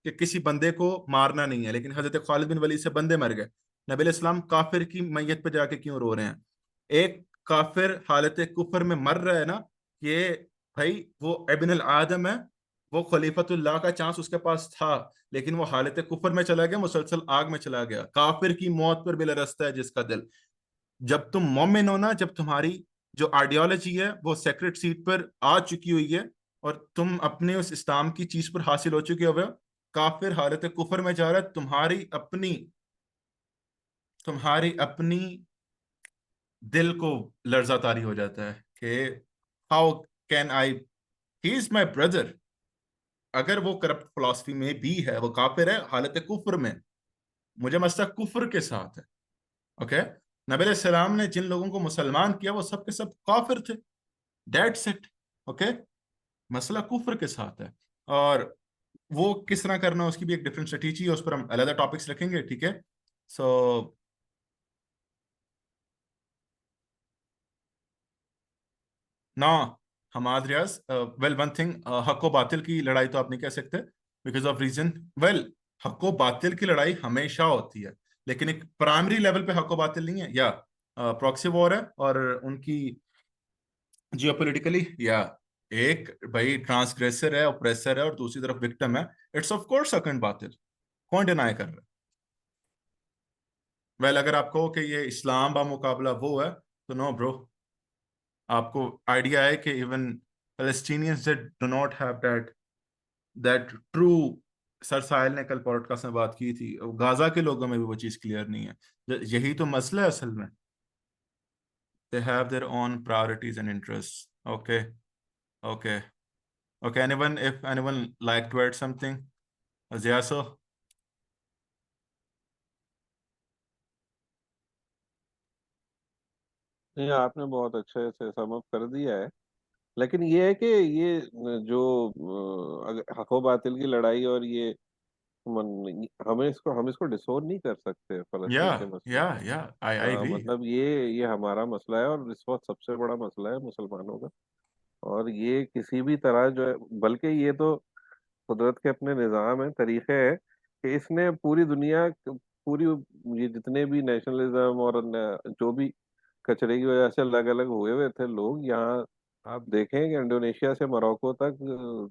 कि किसी बंदे को मारना नहीं है, लेकिन हजरत खालिद बिन वलीद से बंदे मर गए। नबी इस्लाम काफिर की मैयत पे जाके क्यों रो रहे हैं? एक काफिर हालत कुफर में मर रहा है ना, ये भाई वो इब्न अल आदम है, वो खलीफतुल्लाह का चांस उसके पास था, लेकिन वो हालत कुफर में चला गया, मुसलसल आग में चला गया। काफिर की मौत पर भी लरसता है जिसका दिल। जब तुम मोमिन हो ना, जब तुम्हारी जो आइडियोलॉजी है वो सेक्रेट सीट पर आ चुकी हुई है और तुम अपने उस इस्लाम की चीज पर हासिल हो चुके हो, काफिर हालत कुफर में जा रहा है, तुम्हारी अपनी दिल को लर्जा तारी हो जाता है कि how can I, he is my brother. अगर वो करप्ट फिलॉसफी में भी है, वो काफिर है हालत कुफर में, मुझे मसला कुफर के साथ है। ओके, नबी सलाम ने जिन लोगों को मुसलमान किया वो सब के सब काफिर थे, डेट्स इट। ओके, मसला कुफर के साथ है, और वो किस तरह करना उसकी भी एक डिफरेंट स्ट्रेटेजी है, उस पर हम अलग टॉपिक्स रखेंगे, ठीक है। सो ना हमाद रियाज, वेल वन थिंग, हक व बातिल की लड़ाई तो आप नहीं कह सकते बिकॉज ऑफ रीजन, वेल हक व बातिल की लड़ाई हमेशा होती है, लेकिन एक प्राइमरी लेवल पे हक व बातिल नहीं है, या प्रॉक्सी वॉर है, और उनकी जियोपॉलिटिकली, या एक भाई ट्रांसग्रेसर है, ऑप्रेसर है, और दूसरी तरफ विक्टिम है। इट्स ऑफ कोर्स हक एंड बातिल, कौन डिनाई कर रहा है? वेल अगर आप कहो कि ये इस्लाम बा मुकाबला वो है, तो नो ब्रो, आपको आइडिया है कि even Palestinians do not have that true. Sir Sahil ने कल पॉडकास्ट में बात की थी, गाजा के लोगों में भी वो चीज क्लियर नहीं है। यही तो मसला है असल में, they have their own priorities and interest. Okay, okay, okay, anyone, if anyone like to add something, जियासो? नहीं, आपने बहुत अच्छे से समअप कर दिया है। लेकिन ये है कि ये जो हको बातिल की लड़ाई, और ये हम इसको डिसोन नहीं कर सकते या फलस्तीन के मसले या से। या आई एग्री। मतलब ये हमारा मसला है, और इस वक्त सबसे बड़ा मसला है मुसलमानों का। और ये किसी भी तरह जो है, बल्कि ये तो कुदरत के अपने निज़ाम है, तरीके हैं कि इसने पूरी दुनिया, पूरी, ये जितने भी नेशनलिज्म और जो भी कचरे की वजह से अलग अलग हुए हुए थे लोग यहाँ, आप देखें कि इंडोनेशिया से मोरक्को तक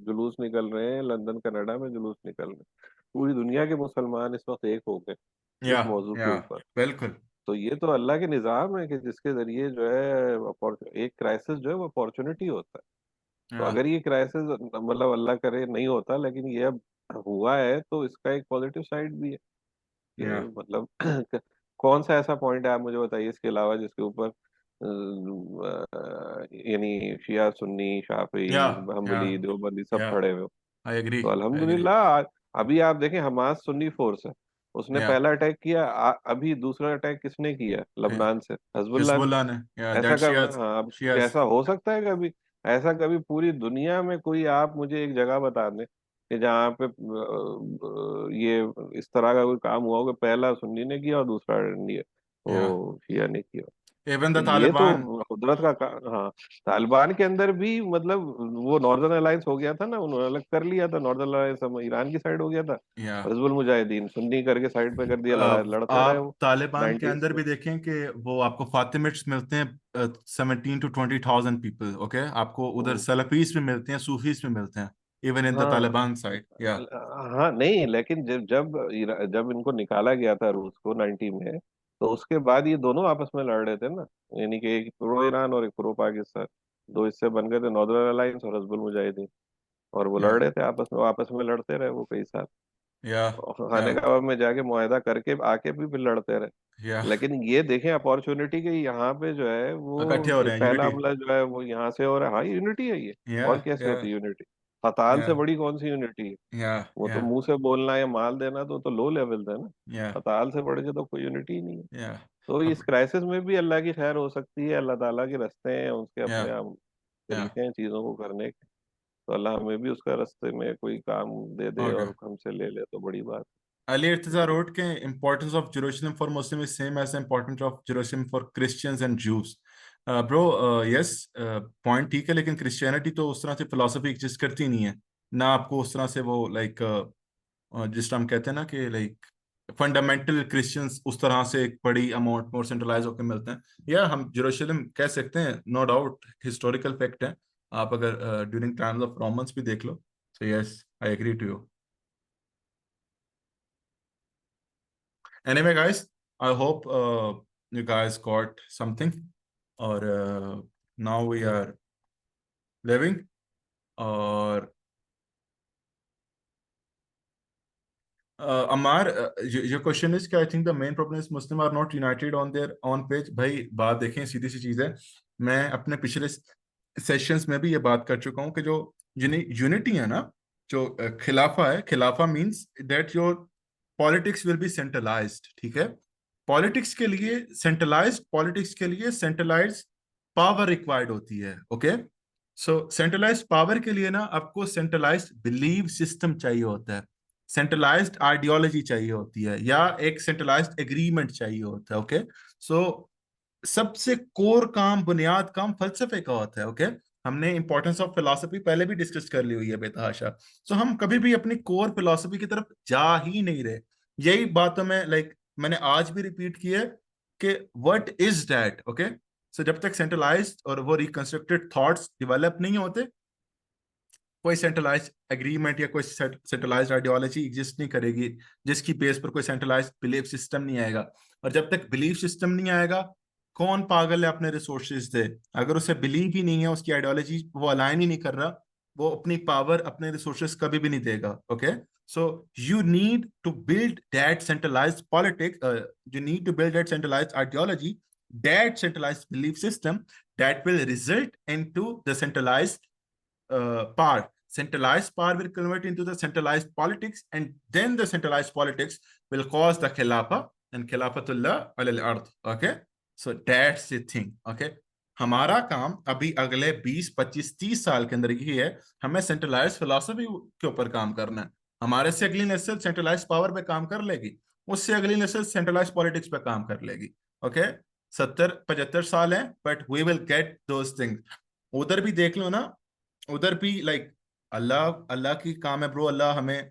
जुलूस निकल रहे हैं, लंदन कनाडा में जुलूस निकल रहे हैं। पूरी दुनिया के मुसलमान इस वक्त एक हो गए या इस मौजू के या ऊपर। बिल्कुल। तो ये तो अल्लाह के निज़ाम है कि जिसके जरिए जो है एक क्राइसिस जो है वो अपॉर्चुनिटी होता है। तो या अगर ये क्राइसिस, मतलब अल्लाह करे नहीं होता, लेकिन ये अब हुआ है, तो इसका एक पॉजिटिव साइड भी है या कि मतलब कौन सा ऐसा पॉइंट है, आप मुझे बताइए इसके अलावा, जिसके ऊपर यानी शिया सुन्नी शाफी या या हम्बली देवबंदी सब या खड़े हुए हो। आई एग्री, तो आई एग्री। अल्हम्दुलिल्लाह अभी आप देखें, हमास सुन्नी फोर्स है, उसने या पहला अटैक किया, अभी दूसरा अटैक किसने किया? लबनान से हजबुल्लाह ने। हिजबुल्लाह ने, या ऐसा दैट कब, शियाज, हाँ, अब शियाज। ऐसा हो सकता है कभी? ऐसा कभी पूरी दुनिया में कोई, आप मुझे एक जगह बता दें कि जहाँ पे ये इस तरह का कोई काम हुआ होगा, पहला सुन्नी ने किया और दूसरा इंडिया या वो शिया ने किया। इवन तो द ये तालिबान। तो कुदरत का हाँ, तालिबान के अंदर भी मतलब वो नॉर्दर्न अलायंस हो गया था ना, उन्होंने अलग कर लिया था, नॉर्दर्न अलायंस ईरान की साइड हो गया था, या और हिजबुल मुजाहिदीन सुन्नी करके साइड पे कर दिया, लड़ते रहे आप वो तालिबान के 90s अंदर में। भी देखें कि वो आपको फातिमिट्स मिलते हैं, 17 to 20,000 पीपल। ओके, आपको उधर हम्म। सलाफीस में मिलते हैं, सूफीस में मिलते हैं, इवन इन द हाँ, तालिबान साइड। या हाँ, नहीं, लेकिन जब जब जब इनको निकाला गया था रूस को 90 में, तो उसके बाद ये दोनों आपस में लड़ रहे थे ना, यानी कि एक प्रो ईरान और एक प्रो पाकिस्तान, दो हिस्से बन गए थे, नॉर्दर्न अलायंस और हिजबुल मुजाहिदीन। और वो या लड़ रहे थे आपस में लड़ते रहे वो कई साल, या और या खाने कबाब में जाके मुआहदा करके आके भी फिर लड़ते रहे। या लेकिन ये देखें अपॉर्चुनिटी कि यहाँ पे जो है इकट्ठे वो हो ये रहे हैं, पहला यूनिटी। हमला जो है वो यहाँ से हो रहा है। हाँ, यूनिटी है ये। या और कैसे या होती है यूनिटी? हताल या से बड़ी कौन सी यूनिटी है? या वो या तो मुंह से बोलना या माल देना तो लो लेवल था ना। या हताल से बढ़ के तो कोई यूनिटी ही नहीं है। या तो इस क्राइसिस में भी अल्लाह की खैर हो सकती है, अल्लाह ताला के रास्ते हैं, उसके अपने या आप तरीके हैं चीजों को करने के। तो अल्लाह हमें भी उसका रास्ते में कोई काम दे दे ओके। और हमसे ले ले तो बड़ी बात। Ali Irtiza wrote कि importance of Jerusalem for Muslim is same as the importance of Jerusalem for Christians and Jews. Bro, yes, point ठीक है, लेकिन क्रिश्चियनिटी तो उस तरह से फिलोसफी एग्जिस्ट करती नहीं है ना, आपको उस तरह से वो लाइक जिस तरह हम कहते हैं ना कि लाइक फंडामेंटल क्रिश्चियंस उस तरह से एक बड़ी अमाउंट में सेंट्रलाइज होकर मिलते हैं। या हम जेरूशलेम कह सकते हैं, नो डाउट हिस्टोरिकल फैक्ट है, आप अगर ड्यूरिंग टाइम्स ऑफ रोमन्स भी देख लो। So yes, I agree to you. Anyway, guys, I hope you guys got something, or now we are living, or Amar, your question is कि I think the main problem is Muslim are not united on their own page. भाई बात देखें, सीधी सी चीज है, मैं अपने पिछले sessions में भी ये बात कर चुका हूँ कि जो यूनिटी है ना, जो खिलाफा है, खिलाफा means that your politics will be centralized, ठीक है। पॉलिटिक्स के लिए सेंट्रलाइज्ड पावर रिक्वायर्ड होती है, ओके। सो सेंट्रलाइज्ड पावर के लिए ना आपको सेंट्रलाइज्ड बिलीव सिस्टम चाहिए होता है, सेंट्रलाइज्ड आइडियोलॉजी चाहिए होती है, या एक सेंट्रलाइज्ड एग्रीमेंट चाहिए होता है, ओके। सो सबसे कोर काम, बुनियाद काम फलसफे का होता है, ओके। हमने इंपॉर्टेंस ऑफ फिलोसफी पहले भी डिस्कस कर ली हुई है बेतहाशा। सो हम कभी भी अपनी कोर फिलोसफी की तरफ जा ही नहीं रहे। यही बात तो मैं मैंने आज भी रिपीट की है कि व्हाट इज दैट, ओके। सो जब तक सेंट्रलाइज्ड और वो रिकंस्ट्रक्टेड थॉट्स डेवलप नहीं होते, कोई सेंट्रलाइज्ड एग्रीमेंट या कोई सेंट्रलाइज्ड आइडियोलॉजी एग्जिस्ट नहीं करेगी, जिसकी बेस पर कोई सेंट्रलाइज्ड बिलीफ सिस्टम नहीं आएगा। और जब तक बिलीफ सिस्टम नहीं आएगा, कौन पागल है अपने रिसोर्सेज दे? अगर उसे बिलीव ही नहीं है, उसकी आइडियोलॉजी वो अलाइन ही नहीं कर रहा, वो अपनी पावर, अपने रिसोर्सेज कभी भी नहीं देगा, okay. So you need to build that centralised politics, you need to build that centralized ideology, that centralized belief system that will result into the centralized power. Centralized power will convert into the centralized politics, and then the centralized politics will cause the khilafah and khilafatullah alal ard. Okay, so that's the thing. Okay, हमारा काम अभी अगले 20, 25, 30 साल के अंदर ही है, हमें centralised philosophy के ऊपर काम करना है। हमारे से अगली नस्ल सेंट्रलाइज्ड पावर पे काम कर लेगी, उससे अगली नस्ल सेंट्रलाइज्ड पॉलिटिक्स पे काम कर लेगी, ओके। 70-75 साल है, but we will get those things. उधर भी देख लो ना, उधर भी लाइक अल्लाह अल्लाह की काम है ब्रो, अल्लाह हमें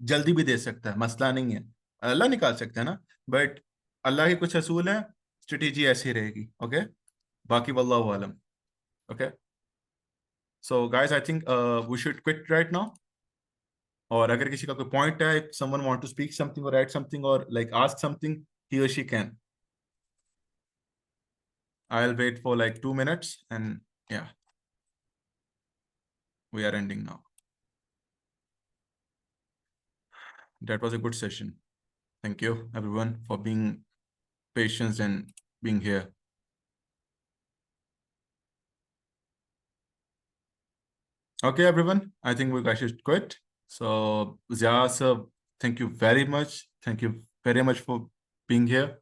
जल्दी भी दे सकता है, मसला नहीं है, अल्लाह निकाल सकता है ना, बट अल्लाह के कुछ असूल है, स्ट्रेटेजी ऐसी रहेगी, ओके। बाकी वल्लाहु आलम, okay. So guys, I think we should quit right now. और अगर किसी का कोई पॉइंट है, if someone want to speak something और ऐड समथिंग और लाइक आस्क समथिंग, ही और she can. I will wait for like 2 minutes and yeah, we are ending now. That was a good session. Thank you everyone for being patient and being here. Okay, everyone, I think we guys should quit. So Zia sir, thank you very much. Thank you very much for being here.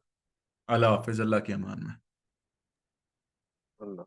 Allah Hafiz, Allah ki aman mein. Allah.